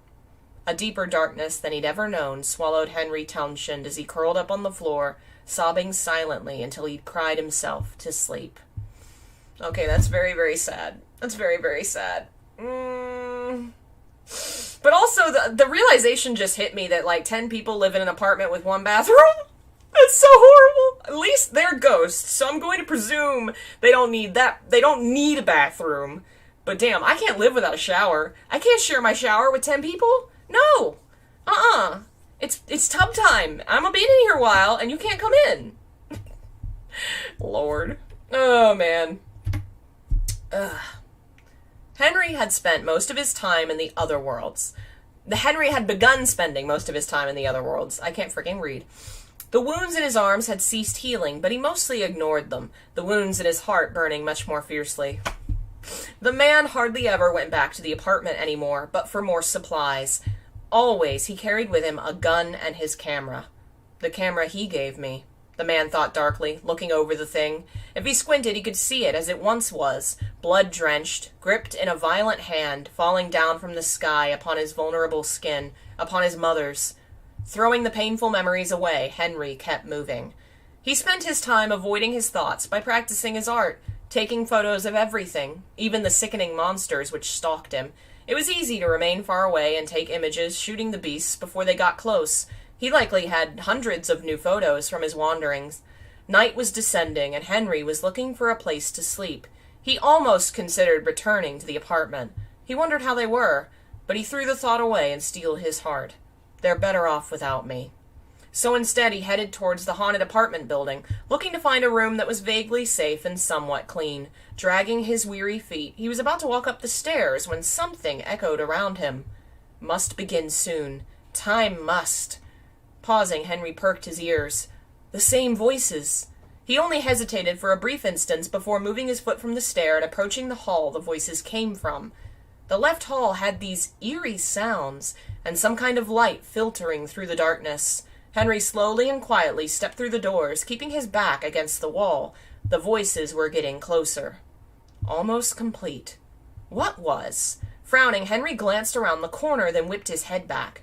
A deeper darkness than he'd ever known swallowed Henry Townshend as he curled up on the floor, sobbing silently until he'd cried himself to sleep. Okay, that's very, very sad. That's very, very sad. But also, the realization just hit me that, like, 10 people live in an apartment with one bathroom. That's so horrible. At least they're ghosts, so I'm going to presume they don't need that. They don't need a bathroom. But damn, I can't live without a shower. I can't share my shower with 10 people. No. It's tub time. I'm gonna be in here a while, and you can't come in. Lord. Oh, man. Ugh. Henry had spent most of his time in the other worlds. Henry had begun spending most of his time in the other worlds. I can't freaking read. The wounds in his arms had ceased healing, but he mostly ignored them, the wounds in his heart burning much more fiercely. The man hardly ever went back to the apartment anymore, but for more supplies. Always he carried with him a gun and his camera. The camera he gave me. The man thought darkly, looking over the thing. If he squinted, he could see it as it once was, blood-drenched, gripped in a violent hand, falling down from the sky upon his vulnerable skin, upon his mother's. Throwing the painful memories away, Henry kept moving. He spent his time avoiding his thoughts by practicing his art, taking photos of everything, even the sickening monsters which stalked him. It was easy to remain far away and take images, shooting the beasts before they got close. He likely had hundreds of new photos from his wanderings. Night was descending, and Henry was looking for a place to sleep. He almost considered returning to the apartment. He wondered how they were, but he threw the thought away and steeled his heart. They're better off without me. So instead he headed towards the haunted apartment building, looking to find a room that was vaguely safe and somewhat clean. Dragging his weary feet, he was about to walk up the stairs when something echoed around him. Must begin soon. Time must. Pausing, Henry perked his ears. The same voices. He only hesitated for a brief instant before moving his foot from the stair and approaching the hall the voices came from. The left hall had these eerie sounds, and some kind of light filtering through the darkness. Henry slowly and quietly stepped through the doors, keeping his back against the wall. The voices were getting closer. Almost complete. What was? Frowning, Henry glanced around the corner, then whipped his head back.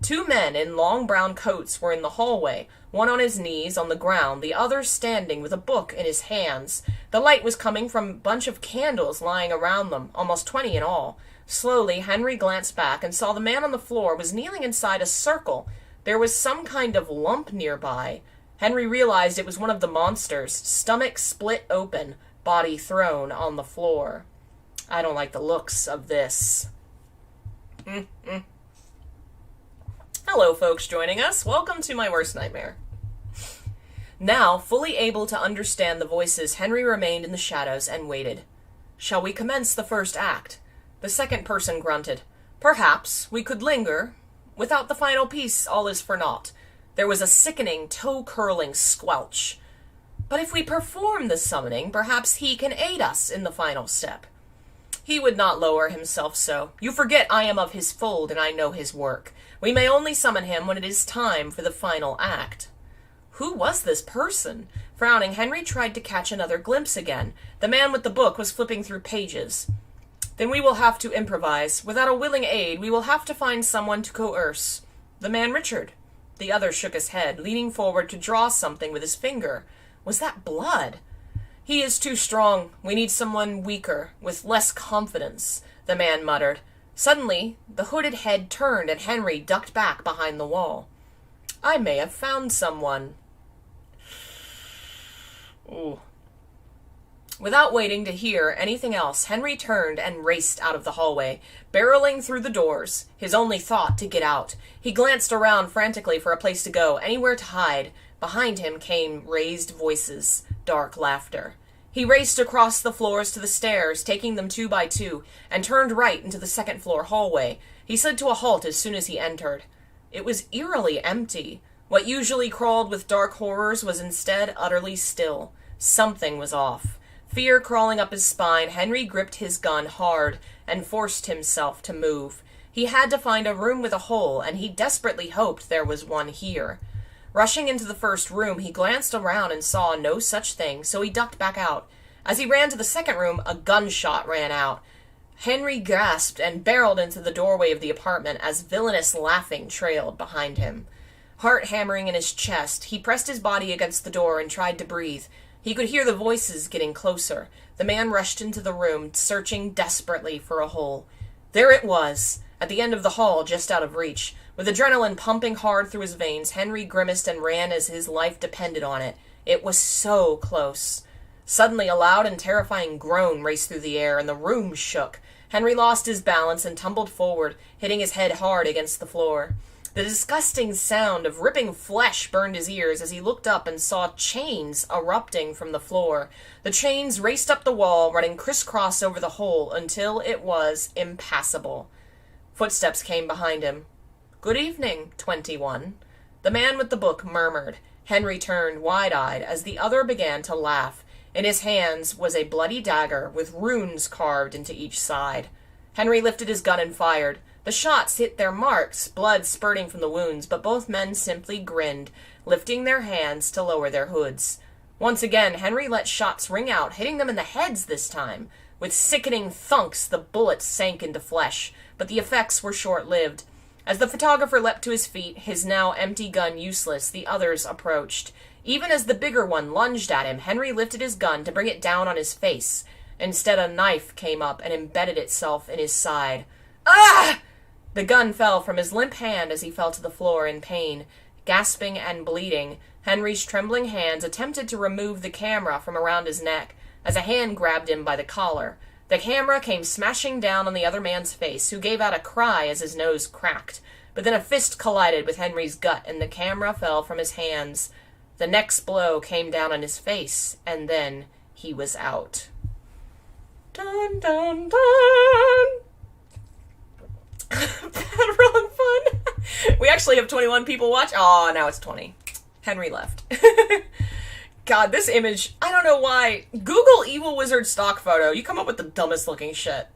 Two men in long brown coats were in the hallway, one on his knees on the ground, the other standing with a book in his hands. The light was coming from a bunch of candles lying around them, almost 20 in all. Slowly, Henry glanced back and saw the man on the floor was kneeling inside a circle. There was some kind of lump nearby. Henry realized it was one of the monsters, stomach split open, body thrown on the floor. I don't like the looks of this. Hello, folks joining us. Welcome to my worst nightmare. Now, fully able to understand the voices, Henry remained in the shadows and waited. Shall we commence the first act? The second person grunted. Perhaps we could linger. Without the final piece, all is for naught. There was a sickening, toe-curling squelch. But if we perform the summoning, perhaps he can aid us in the final step. He would not lower himself so. You forget I am of his fold and I know his work. We may only summon him when it is time for the final act. Who was this person? Frowning, Henry tried to catch another glimpse again. The man with the book was flipping through pages. Then we will have to improvise. Without a willing aid, we will have to find someone to coerce. The man Richard. The other shook his head, leaning forward to draw something with his finger. Was that blood? He is too strong. We need someone weaker, with less confidence, the man muttered. Suddenly, the hooded head turned and Henry ducked back behind the wall. I may have found someone. Ooh. Without waiting to hear anything else, Henry turned and raced out of the hallway, barreling through the doors, his only thought to get out. He glanced around frantically for a place to go, anywhere to hide. Behind him came raised voices, dark laughter. He raced across the floors to the stairs, taking them 2 by 2, and turned right into the second-floor hallway. He slid to a halt as soon as he entered. It was eerily empty. What usually crawled with dark horrors was instead utterly still. Something was off. Fear crawling up his spine, Henry gripped his gun hard and forced himself to move. He had to find a room with a hole, and he desperately hoped there was one here. Rushing into the first room, he glanced around and saw no such thing, so he ducked back out. As he ran to the second room, a gunshot rang out. Henry gasped and barreled into the doorway of the apartment as villainous laughing trailed behind him. Heart hammering in his chest, he pressed his body against the door and tried to breathe. He could hear the voices getting closer. The man rushed into the room, searching desperately for a hole. There it was, at the end of the hall, just out of reach. With adrenaline pumping hard through his veins, Henry grimaced and ran as his life depended on it. It was so close. Suddenly, a loud and terrifying groan raced through the air, and the room shook. Henry lost his balance and tumbled forward, hitting his head hard against the floor. The disgusting sound of ripping flesh burned his ears as he looked up and saw chains erupting from the floor. The chains raced up the wall, running crisscross over the hole until it was impassable. Footsteps came behind him. Good evening, 21. The man with the book murmured. Henry turned wide-eyed as the other began to laugh. In his hands was a bloody dagger with runes carved into each side. Henry lifted his gun and fired. The shots hit their marks, blood spurting from the wounds, but both men simply grinned, lifting their hands to lower their hoods. Once again, Henry let shots ring out, hitting them in the heads this time. With sickening thunks, the bullets sank into flesh, but the effects were short-lived. As the photographer leapt to his feet, his now empty gun useless, the others approached. Even as the bigger one lunged at him, Henry lifted his gun to bring it down on his face. Instead, a knife came up and embedded itself in his side. Ah! The gun fell from his limp hand as he fell to the floor in pain. Gasping and bleeding, Henry's trembling hands attempted to remove the camera from around his neck, as a hand grabbed him by the collar. The camera came smashing down on the other man's face, who gave out a cry as his nose cracked. But then a fist collided with Henry's gut, and the camera fell from his hands. The next blow came down on his face, and then he was out. Dun, dun, dun! Bad wrong fun. We actually have 21 people watch. Oh, now it's 20. Henry left. God, this image, I don't know why. Google Evil Wizard stock photo. You come up with the dumbest looking shit.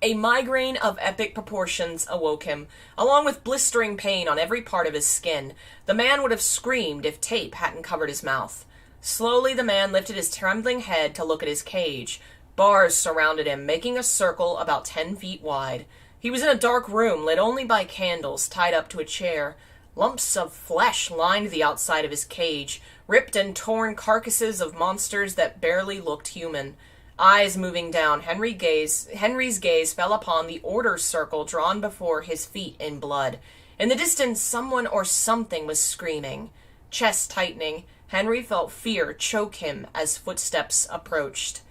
A migraine of epic proportions awoke him, along with blistering pain on every part of his skin. The man would have screamed if tape hadn't covered his mouth. Slowly the man lifted his trembling head to look at his cage. Bars surrounded him, making a circle about 10 feet wide. He was in a dark room, lit only by candles tied up to a chair. Lumps of flesh lined the outside of his cage, ripped and torn carcasses of monsters that barely looked human. Eyes moving down, Henry's gaze fell upon the order circle drawn before his feet in blood. In the distance, someone or something was screaming. Chest tightening, Henry felt fear choke him as footsteps approached.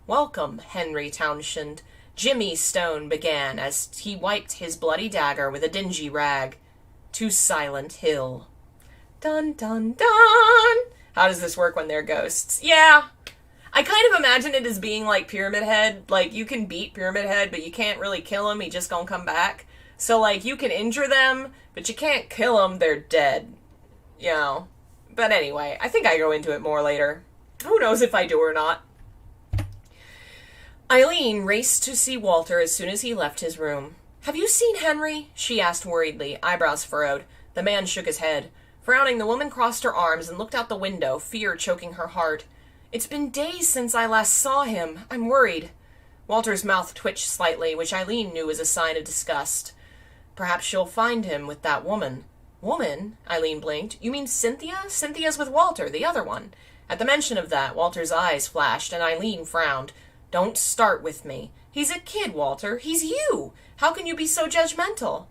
"Welcome, Henry Townshend," Jimmy Stone began as he wiped his bloody dagger with a dingy rag. "To Silent Hill." Dun dun dun! How does this work when they're ghosts? Yeah. I kind of imagine it as being like Pyramid Head. Like, you can beat Pyramid Head, but you can't really kill him. He just gonna come back. So, like, you can injure them, but you can't kill them. They're dead. You know. But anyway, I think I go into it more later. Who knows if I do or not. Eileen raced to see Walter as soon as he left his room. "Have you seen Henry?" she asked worriedly, eyebrows furrowed. The man shook his head. Frowning, the woman crossed her arms and looked out the window, fear choking her heart. "It's been days since I last saw him. I'm worried." Walter's mouth twitched slightly, which Eileen knew was a sign of disgust. "Perhaps you'll find him with that woman." "Woman?" Eileen blinked. "You mean Cynthia? Cynthia's with Walter, the other one." At the mention of that, Walter's eyes flashed, and Eileen frowned. "Don't start with me. He's a kid, Walter. He's you. How can you be so judgmental?"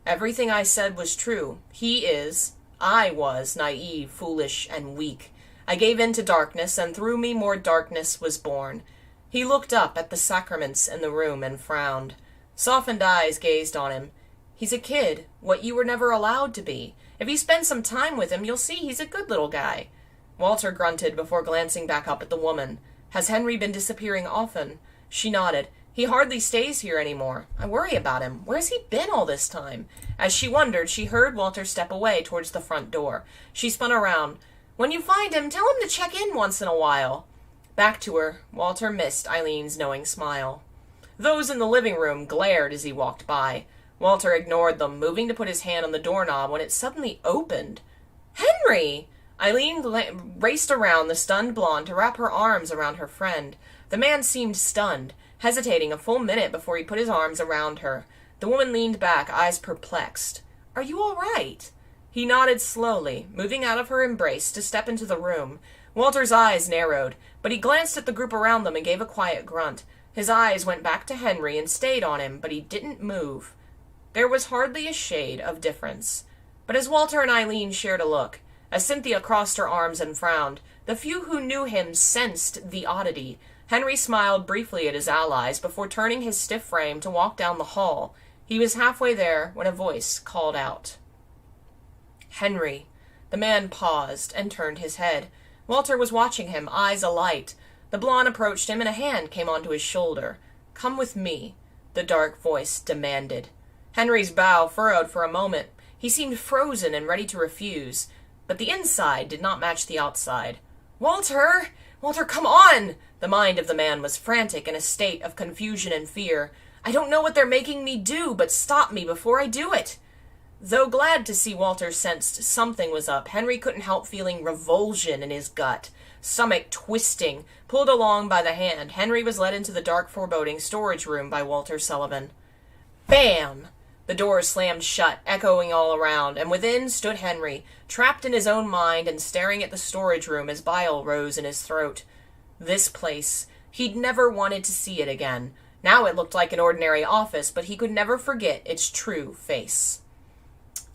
"Everything I said was true. He is. I was naive, foolish, and weak. I gave in to darkness, and through me more darkness was born." He looked up at the sacraments in the room and frowned. Softened eyes gazed on him. "He's a kid, what you were never allowed to be. If you spend some time with him, you'll see he's a good little guy." Walter grunted before glancing back up at the woman. "Has Henry been disappearing often?" She nodded. "He hardly stays here anymore. I worry about him. Where's he been all this time?" As she wondered, she heard Walter step away towards the front door. She spun around. "When you find him, tell him to check in once in a while." Back to her, Walter missed Eileen's knowing smile. Those in the living room glared as he walked by. Walter ignored them, moving to put his hand on the doorknob when it suddenly opened. "Henry!" Eileen raced around the stunned blonde to wrap her arms around her friend. The man seemed stunned, hesitating a full minute before he put his arms around her. The woman leaned back, eyes perplexed. "Are you all right?" He nodded slowly, moving out of her embrace to step into the room. Walter's eyes narrowed, but he glanced at the group around them and gave a quiet grunt. His eyes went back to Henry and stayed on him, but he didn't move. There was hardly a shade of difference. But as Walter and Eileen shared a look, as Cynthia crossed her arms and frowned, the few who knew him sensed the oddity. Henry smiled briefly at his allies before turning his stiff frame to walk down the hall. He was halfway there when a voice called out. "Henry." The man paused and turned his head. Walter was watching him, eyes alight. The blonde approached him and a hand came onto his shoulder. "Come with me," the dark voice demanded. Henry's brow furrowed for a moment. He seemed frozen and ready to refuse, but the inside did not match the outside. "Walter! Walter, come on!" The mind of the man was frantic in a state of confusion and fear. "I don't know what they're making me do, but stop me before I do it." Though glad to see Walter sensed something was up, Henry couldn't help feeling revulsion in his gut. Stomach twisting, pulled along by the hand, Henry was led into the dark foreboding storage room by Walter Sullivan. Bam! The door slammed shut, echoing all around, and within stood Henry, trapped in his own mind and staring at the storage room as bile rose in his throat. This place. He'd never wanted to see it again. Now it looked like an ordinary office, but he could never forget its true face.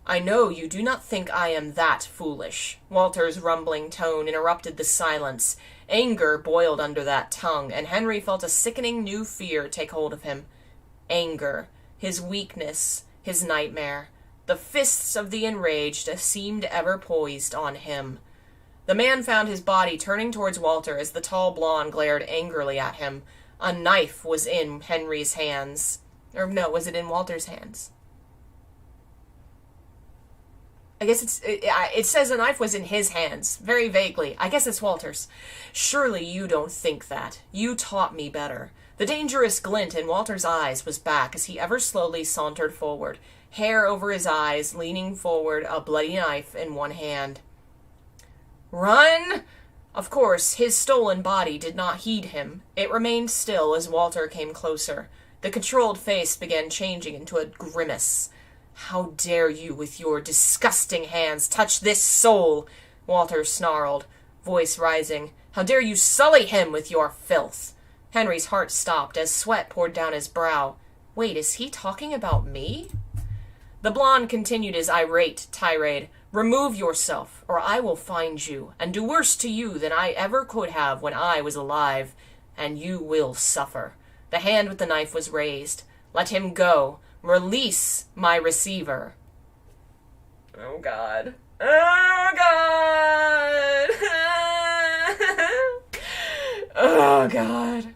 I know you do not think I am that foolish. Walter's rumbling tone interrupted the silence. Anger boiled under that tongue, and Henry felt a sickening new fear take hold of him. Anger, his weakness, his nightmare. The fists of the enraged seemed ever poised on him. The man found his body turning towards Walter as the tall blonde glared angrily at him. A knife was in Henry's hands. Or no, was it in Walter's hands? I guess it says a knife was in his hands, very vaguely. I guess it's Walter's. Surely you don't think that. You taught me better. The dangerous glint in Walter's eyes was back as he ever slowly sauntered forward, hair over his eyes, leaning forward, a bloody knife in one hand. Run! Of course, his stolen body did not heed him. It remained still as Walter came closer. The controlled face began changing into a grimace. How dare you, with your disgusting hands, touch this soul? Walter snarled, voice rising. How dare you sully him with your filth? Henry's heart stopped as sweat poured down his brow. Wait, is he talking about me? The blonde continued his irate tirade. Remove yourself, or I will find you, and do worse to you than I ever could have when I was alive, and you will suffer. The hand with the knife was raised. Let him go. Release my receiver. Oh, God. Oh, God. Oh, God.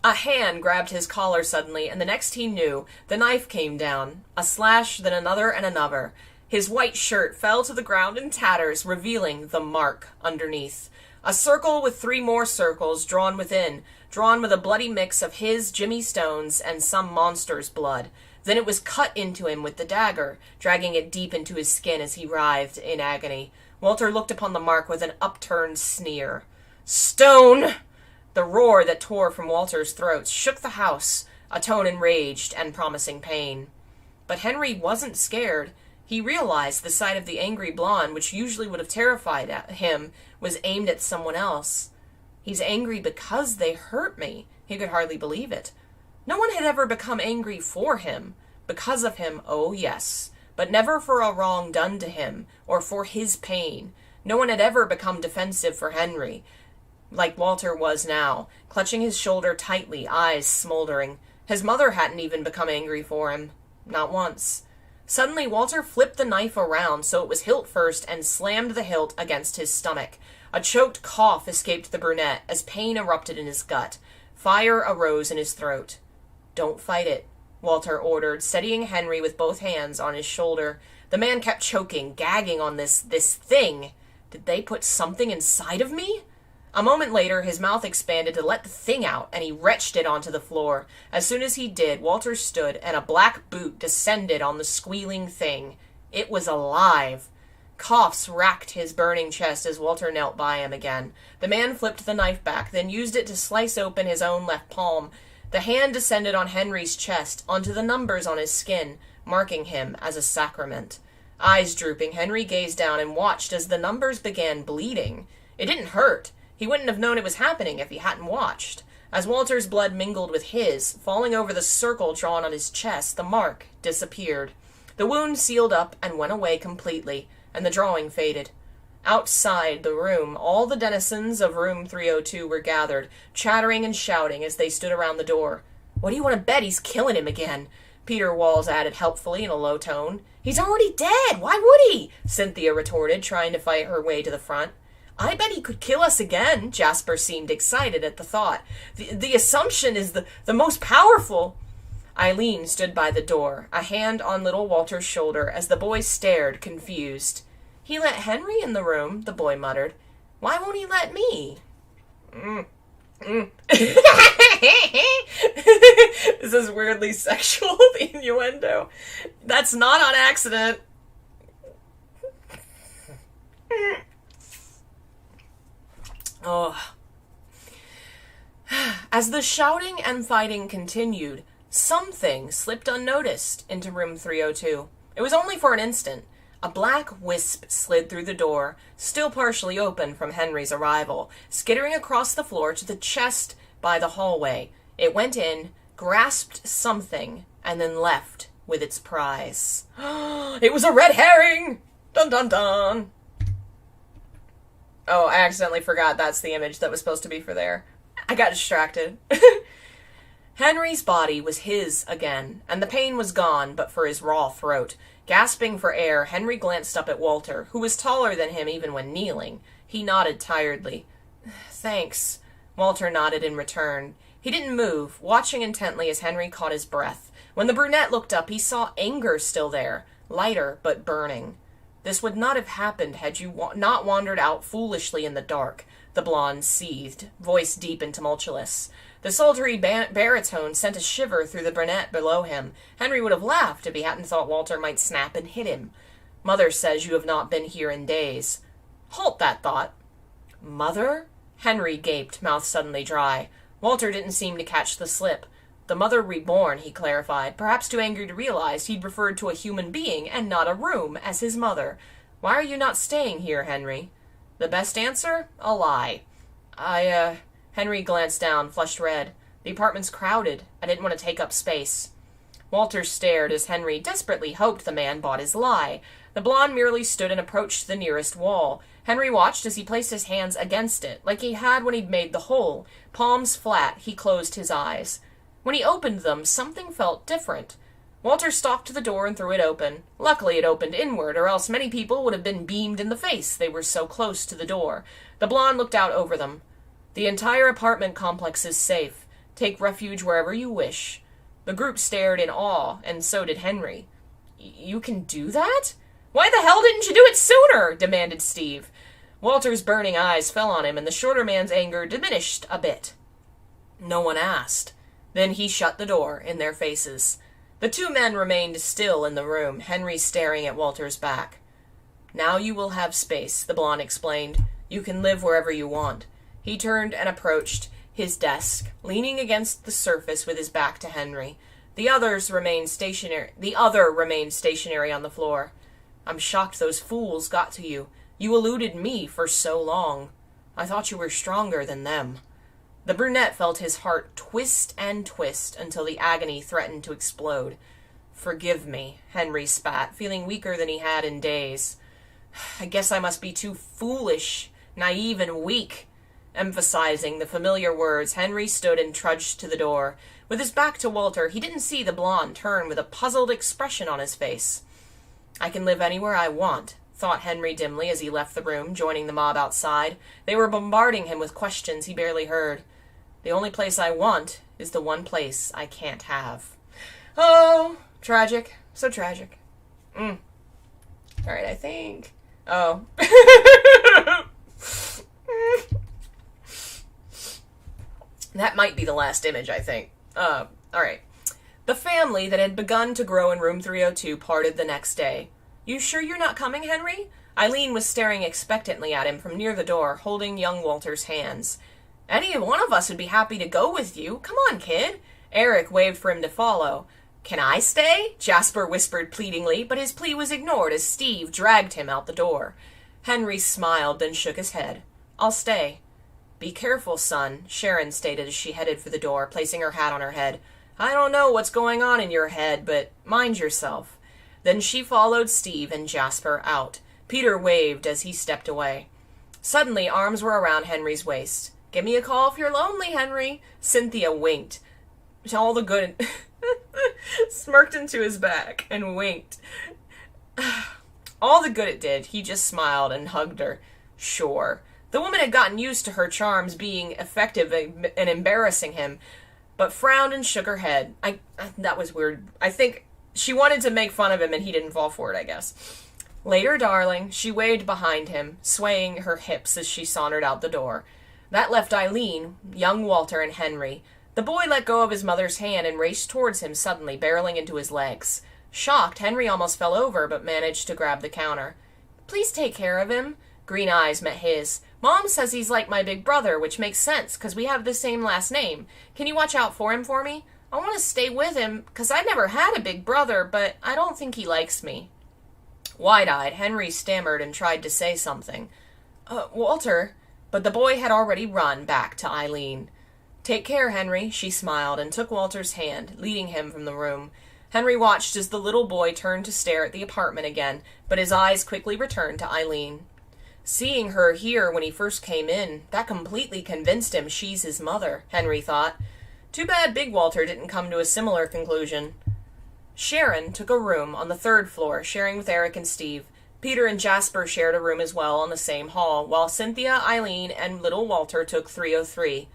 A hand grabbed his collar suddenly, and the next he knew, the knife came down. A slash, then another and another. His white shirt fell to the ground in tatters, revealing the mark underneath. A circle with 3 more circles drawn within, drawn with a bloody mix of his, Jimmy Stone's, and some monster's blood. Then it was cut into him with the dagger, dragging it deep into his skin as he writhed in agony. Walter looked upon the mark with an upturned sneer. Stone! The roar that tore from Walter's throat shook the house, a tone enraged and promising pain. But Henry wasn't scared. He realized the sight of the angry blonde, which usually would have terrified him, was aimed at someone else. He's angry because they hurt me. He could hardly believe it. No one had ever become angry for him. Because of him, oh yes. But never for a wrong done to him, or for his pain. No one had ever become defensive for Henry, like Walter was now, clutching his shoulder tightly, eyes smoldering. His mother hadn't even become angry for him. Not once. Suddenly, Walter flipped the knife around so it was hilt first and slammed the hilt against his stomach. A choked cough escaped the brunette as pain erupted in his gut. Fire arose in his throat. Don't fight it, Walter ordered, steadying Henry with both hands on his shoulder. The man kept choking, gagging on this thing. Did they put something inside of me? A moment later, his mouth expanded to let the thing out, and he wrenched it onto the floor. As soon as he did, Walter stood, and a black boot descended on the squealing thing. It was alive. Coughs racked his burning chest as Walter knelt by him again. The man flipped the knife back, then used it to slice open his own left palm. The hand descended on Henry's chest, onto the numbers on his skin, marking him as a sacrament. Eyes drooping, Henry gazed down and watched as the numbers began bleeding. It didn't hurt. He wouldn't have known it was happening if he hadn't watched. As Walter's blood mingled with his, falling over the circle drawn on his chest, the mark disappeared. The wound sealed up and went away completely, and the drawing faded. Outside the room, all the denizens of room 302 were gathered, chattering and shouting as they stood around the door. What do you want to bet he's killing him again? Peter Walls added helpfully in a low tone. He's already dead! Why would he? Cynthia retorted, trying to fight her way to the front. I bet he could kill us again. Jasper seemed excited at the thought. The assumption is the most powerful. Eileen stood by the door, a hand on little Walter's shoulder as the boy stared, confused. He let Henry in the room, the boy muttered. Why won't he let me? This is weirdly sexual, the innuendo. That's not on accident. Oh. As the shouting and fighting continued, something slipped unnoticed into room 302. It was only for an instant. A black wisp slid through the door, still partially open from Henry's arrival, skittering across the floor to the chest by the hallway. It went in, grasped something, and then left with its prize. It was a red herring! Dun dun dun! Oh, I accidentally forgot that's the image that was supposed to be for there. I got distracted. Henry's body was his again, and the pain was gone but for his raw throat. Gasping for air, Henry glanced up at Walter, who was taller than him even when kneeling. He nodded tiredly. Thanks. Walter nodded in return. He didn't move, watching intently as Henry caught his breath. When the brunette looked up, he saw anger still there, lighter but burning. This would not have happened had you not wandered out foolishly in the dark, the blonde seethed, voice deep and tumultuous. The sultry baritone sent a shiver through the brunette below him. Henry would have laughed if he hadn't thought Walter might snap and hit him. Mother says you have not been here in days. Halt that thought. Mother? Henry gaped, mouth suddenly dry. Walter didn't seem to catch the slip. The mother reborn, he clarified, perhaps too angry to realize he'd referred to a human being and not a room as his mother. Why are you not staying here, Henry? The best answer? A lie. Henry glanced down, flushed red. The apartment's crowded. I didn't want to take up space. Walter stared as Henry desperately hoped the man bought his lie. The blonde merely stood and approached the nearest wall. Henry watched as he placed his hands against it, like he had when he'd made the hole. Palms flat, he closed his eyes. When he opened them, something felt different. Walter stalked to the door and threw it open. Luckily it opened inward, or else many people would have been beamed in the face. They were so close to the door. The blonde looked out over them. The entire apartment complex is safe. Take refuge wherever you wish. The group stared in awe, and so did Henry. You can do that? Why the hell didn't you do it sooner? Demanded Steve. Walter's burning eyes fell on him, and the shorter man's anger diminished a bit. No one asked. Then he shut the door in their faces. The two men remained still in the room, Henry staring at Walter's back. Now you will have space, the blonde explained. You can live wherever you want. He turned and approached his desk, leaning against the surface with his back to Henry. The other remained stationary on the floor. I'm shocked those fools got to you. You eluded me for so long. I thought you were stronger than them. The brunette felt his heart twist and twist until the agony threatened to explode. Forgive me, Henry spat, feeling weaker than he had in days. I guess I must be too foolish, naive, and weak. Emphasizing the familiar words, Henry stood and trudged to the door. With his back to Walter, he didn't see the blonde turn with a puzzled expression on his face. I can live anywhere I want, thought Henry dimly as he left the room, joining the mob outside. They were bombarding him with questions he barely heard. The only place I want is the one place I can't have. Oh, tragic. So tragic. Alright, I think... Oh. That might be the last image, I think. Alright. The family that had begun to grow in room 302 parted the next day. You sure you're not coming, Henry? Eileen was staring expectantly at him from near the door, holding young Walter's hands. Any one of us would be happy to go with you. Come on, kid. Eric waved for him to follow. Can I stay? Jasper whispered pleadingly, but his plea was ignored as Steve dragged him out the door. Henry smiled, then shook his head. I'll stay. Be careful, son, Sharon stated as she headed for the door, placing her hat on her head. I don't know what's going on in your head, but mind yourself. Then she followed Steve and Jasper out. Peter waved as he stepped away. Suddenly, arms were around Henry's waist. Give me a call if you're lonely, Henry. Cynthia winked. All the good... smirked into his back and winked. All the good it did. He just smiled and hugged her. Sure. The woman had gotten used to her charms being effective and embarrassing him, but frowned and shook her head. That was weird. I think she wanted to make fun of him and he didn't fall for it, I guess. Later, darling, she waved behind him, swaying her hips as she sauntered out the door. That left Eileen, young Walter, and Henry. The boy let go of his mother's hand and raced towards him suddenly, barreling into his legs. Shocked, Henry almost fell over, but managed to grab the counter. Please take care of him. Green eyes met his. Mom says he's like my big brother, which makes sense, 'cause we have the same last name. Can you watch out for him for me? I want to stay with him, 'cause I never had a big brother, but I don't think he likes me. Wide-eyed, Henry stammered and tried to say something. Walter... But the boy had already run back to Eileen. Take care, Henry, she smiled and took Walter's hand, leading him from the room. Henry watched as the little boy turned to stare at the apartment again, but his eyes quickly returned to Eileen. Seeing her here when he first came in, that completely convinced him she's his mother, Henry thought. Too bad Big Walter didn't come to a similar conclusion. Sharon took a room on the 3rd floor, sharing with Eric and Steve. Peter and Jasper shared a room as well on the same hall, while Cynthia, Eileen, and little Walter took 303.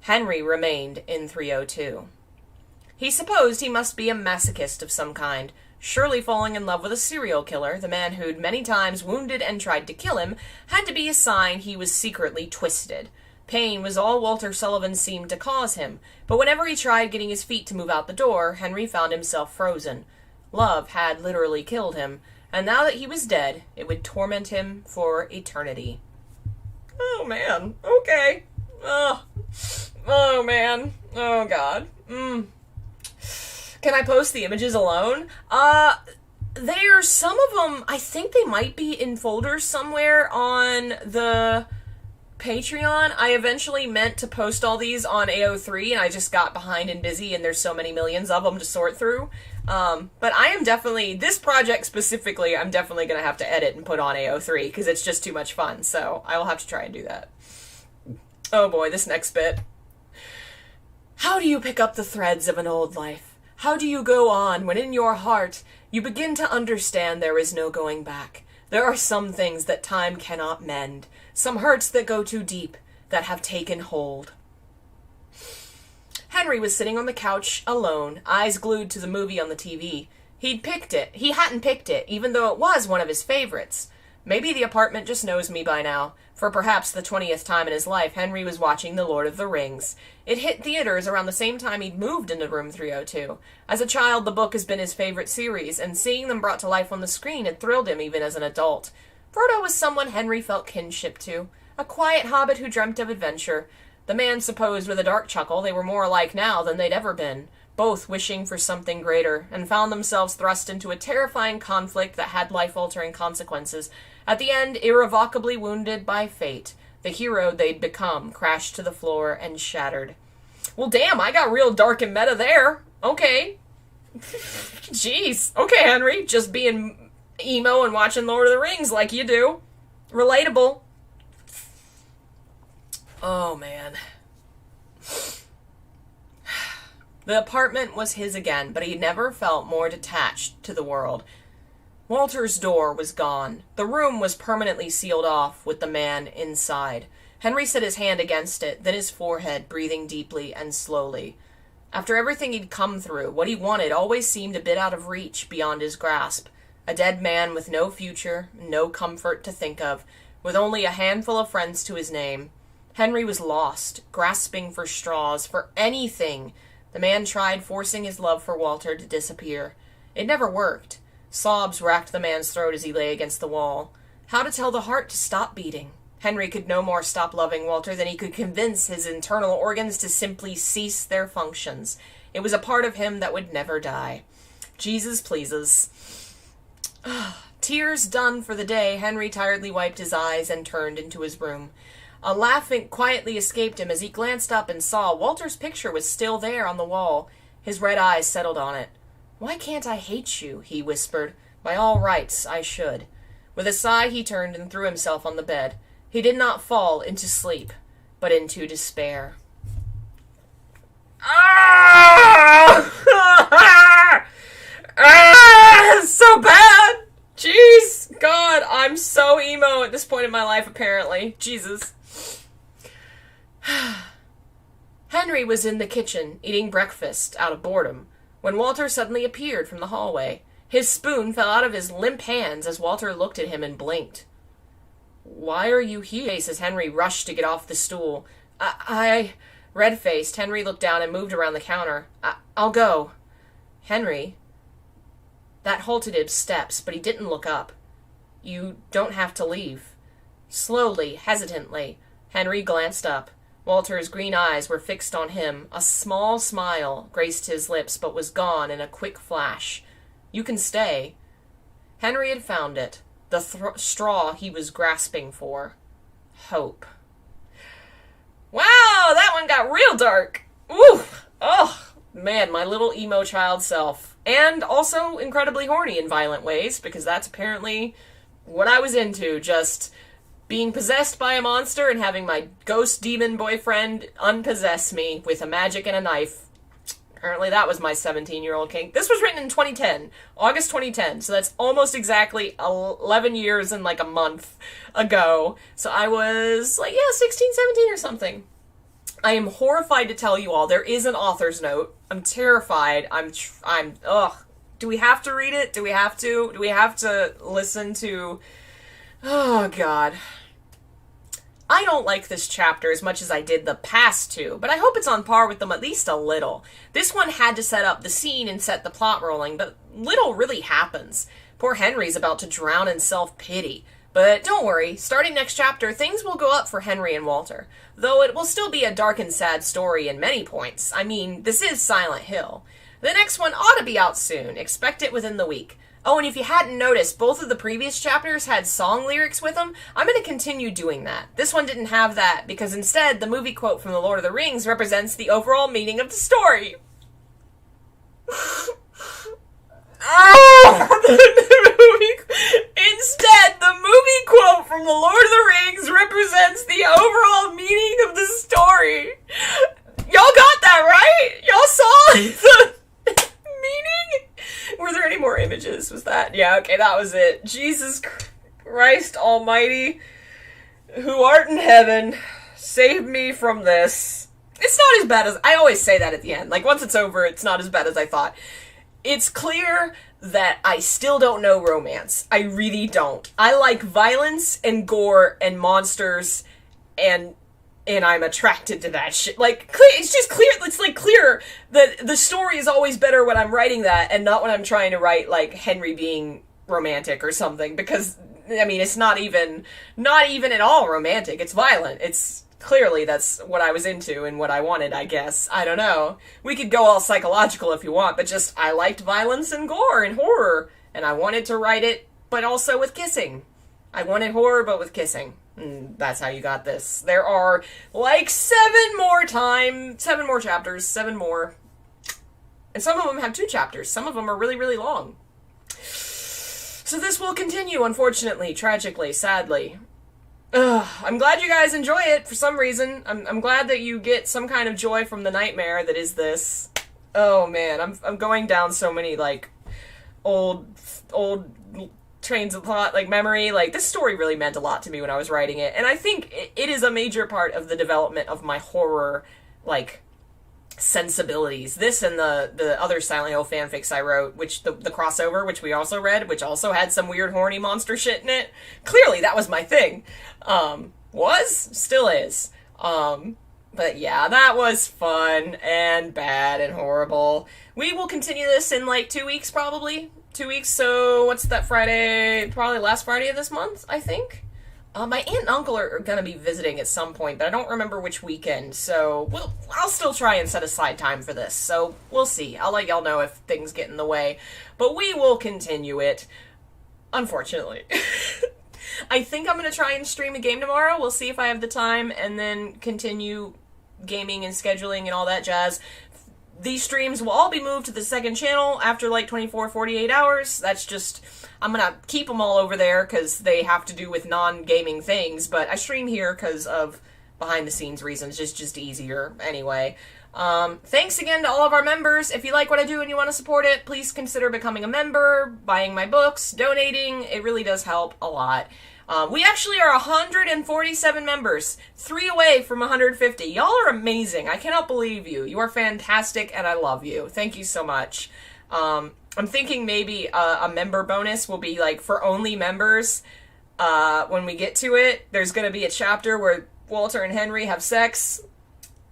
Henry remained in 302. He supposed he must be a masochist of some kind. Surely falling in love with a serial killer, the man who'd many times wounded and tried to kill him, had to be a sign he was secretly twisted. Pain was all Walter Sullivan seemed to cause him, but whenever he tried getting his feet to move out the door, Henry found himself frozen. Love had literally killed him, and now that he was dead, it would torment him for eternity. Oh, man. Okay. Oh, man. Oh, God. Can I post the images alone? Some of them, I think they might be in folders somewhere on the Patreon. I eventually meant to post all these on AO3, and I just got behind and busy, and there's so many millions of them to sort through. But I am definitely, this project specifically, I'm definitely going to have to edit and put on AO3, because it's just too much fun, so I will have to try and do that. Oh boy, this next bit. How do you pick up the threads of an old life? How do you go on when in your heart you begin to understand there is no going back? There are some things that time cannot mend, some hurts that go too deep, that have taken hold. Henry was sitting on the couch alone, eyes glued to the movie on the TV. He hadn't picked it, even though it was one of his favorites. Maybe the apartment just knows me by now. For perhaps the 20th time in his life, Henry was watching The Lord of the Rings. It hit theaters around the same time he'd moved into room 302. As a child, the book has been his favorite series, and seeing them brought to life on the screen had thrilled him even as an adult. Frodo was someone Henry felt kinship to, a quiet hobbit who dreamt of adventure. The man supposed with a dark chuckle they were more alike now than they'd ever been, both wishing for something greater, and found themselves thrust into a terrifying conflict that had life-altering consequences. At the end, irrevocably wounded by fate, the hero they'd become crashed to the floor and shattered. Well, damn, I got real dark and meta there. Okay. Jeez. Okay, Henry, just being emo and watching Lord of the Rings like you do. Relatable. Oh, man. The apartment was his again, but he never felt more detached to the world. Walter's door was gone. The room was permanently sealed off with the man inside. Henry set his hand against it, then his forehead, breathing deeply and slowly. After everything he'd come through, what he wanted always seemed a bit out of reach, beyond his grasp. A dead man with no future, no comfort to think of, with only a handful of friends to his name. Henry was lost, grasping for straws, for anything. The man tried forcing his love for Walter to disappear. It never worked. Sobs racked the man's throat as he lay against the wall. How to tell the heart to stop beating? Henry could no more stop loving Walter than he could convince his internal organs to simply cease their functions. It was a part of him that would never die. Jesus pleases. Tears done for the day, Henry tiredly wiped his eyes and turned into his room. A laugh quietly escaped him as he glanced up and saw Walter's picture was still there on the wall. His red eyes settled on it. "Why can't I hate you?" he whispered. "By all rights, I should." With a sigh, he turned and threw himself on the bed. He did not fall into sleep, but into despair. So bad! Jeez! God, I'm so emo at this point in my life, apparently. Jesus. Henry was in the kitchen, eating breakfast out of boredom, when Walter suddenly appeared from the hallway. His spoon fell out of his limp hands as Walter looked at him and blinked. "Why are you here?" As Henry rushed to get off the stool. Red-faced, Henry looked down and moved around the counter. I'll go." "Henry?" That halted his steps, but he didn't look up. "You don't have to leave." Slowly, hesitantly, Henry glanced up. Walter's green eyes were fixed on him. A small smile graced his lips, but was gone in a quick flash. "You can stay." Henry had found it. The straw he was grasping for. Hope. Wow, that one got real dark. Ooh. Oh, Man, my little emo child self. And also incredibly horny in violent ways, because that's apparently what I was into. Just being possessed by a monster and having my ghost demon boyfriend unpossess me with a magic and a knife. Apparently that was my 17-year-old kink. This was written in 2010, August 2010, so that's almost exactly 11 years and like a month ago. So I was like, 16, 17 or something. I am horrified to tell you all, there is an author's note. I'm terrified. Ugh. Do we have to read it? Do we have to listen to... Oh, God. I don't like this chapter as much as I did the past two, but I hope it's on par with them at least a little. This one had to set up the scene and set the plot rolling, but little really happens. Poor Henry's about to drown in self-pity. But don't worry, starting next chapter, things will go up for Henry and Walter. Though it will still be a dark and sad story in many points. I mean, this is Silent Hill. The next one ought to be out soon. Expect it within the week. Oh, and if you hadn't noticed, both of the previous chapters had song lyrics with them. I'm going to continue doing that. This one didn't have that, because instead, the movie quote from The Lord of the Rings represents the overall meaning of the story. Instead, the movie quote from The Lord of the Rings represents the overall meaning of the story. Y'all got that, right? Y'all saw the meaning? Were there any more images? Was that? Yeah, okay, that was it. Jesus Christ almighty, who art in heaven, save me from this. It's not as bad as... I always say that at the end. Like, once it's over, it's not as bad as I thought. It's clear that I still don't know romance. I really don't. I like violence and gore and monsters, and I'm attracted to that shit. Like, it's just clear, it's like clear that the story is always better when I'm writing that and not when I'm trying to write, like, Henry being romantic or something, because, I mean, it's not even at all romantic. It's violent. It's... Clearly, that's what I was into and what I wanted, I guess. I don't know. We could go all psychological if you want, but just, I liked violence and gore and horror, and I wanted to write it, but also with kissing. I wanted horror, but with kissing. And that's how you got this. There are, like, 7 more chapters, 7 more. And some of them have 2 chapters. Some of them are really, really long. So this will continue, unfortunately, tragically, sadly. I'm glad you guys enjoy it for some reason. I'm glad that you get some kind of joy from the nightmare that is this. Oh man, I'm going down so many like old trains of thought, like memory. Like this story really meant a lot to me when I was writing it, and I think it is a major part of the development of my horror like sensibilities. This and the other Silent Hill fanfics I wrote, which the crossover, which we also read, which also had some weird horny monster shit in it. Clearly that was my thing. Still is. But yeah, that was fun and bad and horrible. We will continue this in like 2 weeks probably. 2 weeks, so what's that Friday? Probably last Friday of this month, I think. My aunt and uncle are going to be visiting at some point, but I don't remember which weekend, so I'll still try and set aside time for this, so we'll see. I'll let y'all know if things get in the way, but we will continue it, unfortunately. I think I'm going to try and stream a game tomorrow. We'll see if I have the time, and then continue gaming and scheduling and all that jazz. These streams will all be moved to the second channel after like 24, 48 hours. That's just... I'm gonna keep them all over there because they have to do with non-gaming things, but I stream here because of behind-the-scenes reasons. It's just easier anyway. Thanks again to all of our members. If you like what I do and you want to support it, please consider becoming a member, buying my books, donating. It really does help a lot. We actually are 147 members, 3 away from 150. Y'all are amazing. I cannot believe you. You are fantastic, and I love you. Thank you so much. I'm thinking maybe a member bonus will be, like, for only members. When we get to it, there's going to be a chapter where Walter and Henry have sex.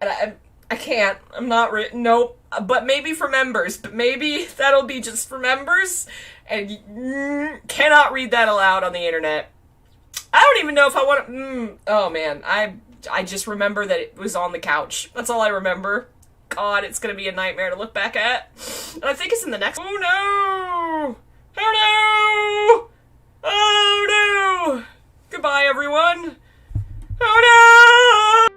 And I can't. I'm not... Nope. But maybe for members. But maybe that'll be just for members. And you cannot read that aloud on the internet. I don't even know if I want to... Oh, man. I just remember that it was on the couch. That's all I remember. God, it's gonna be a nightmare to look back at. And I think it's in the next... Oh, no! Oh, no! Oh, no! Goodbye, everyone! Oh, no!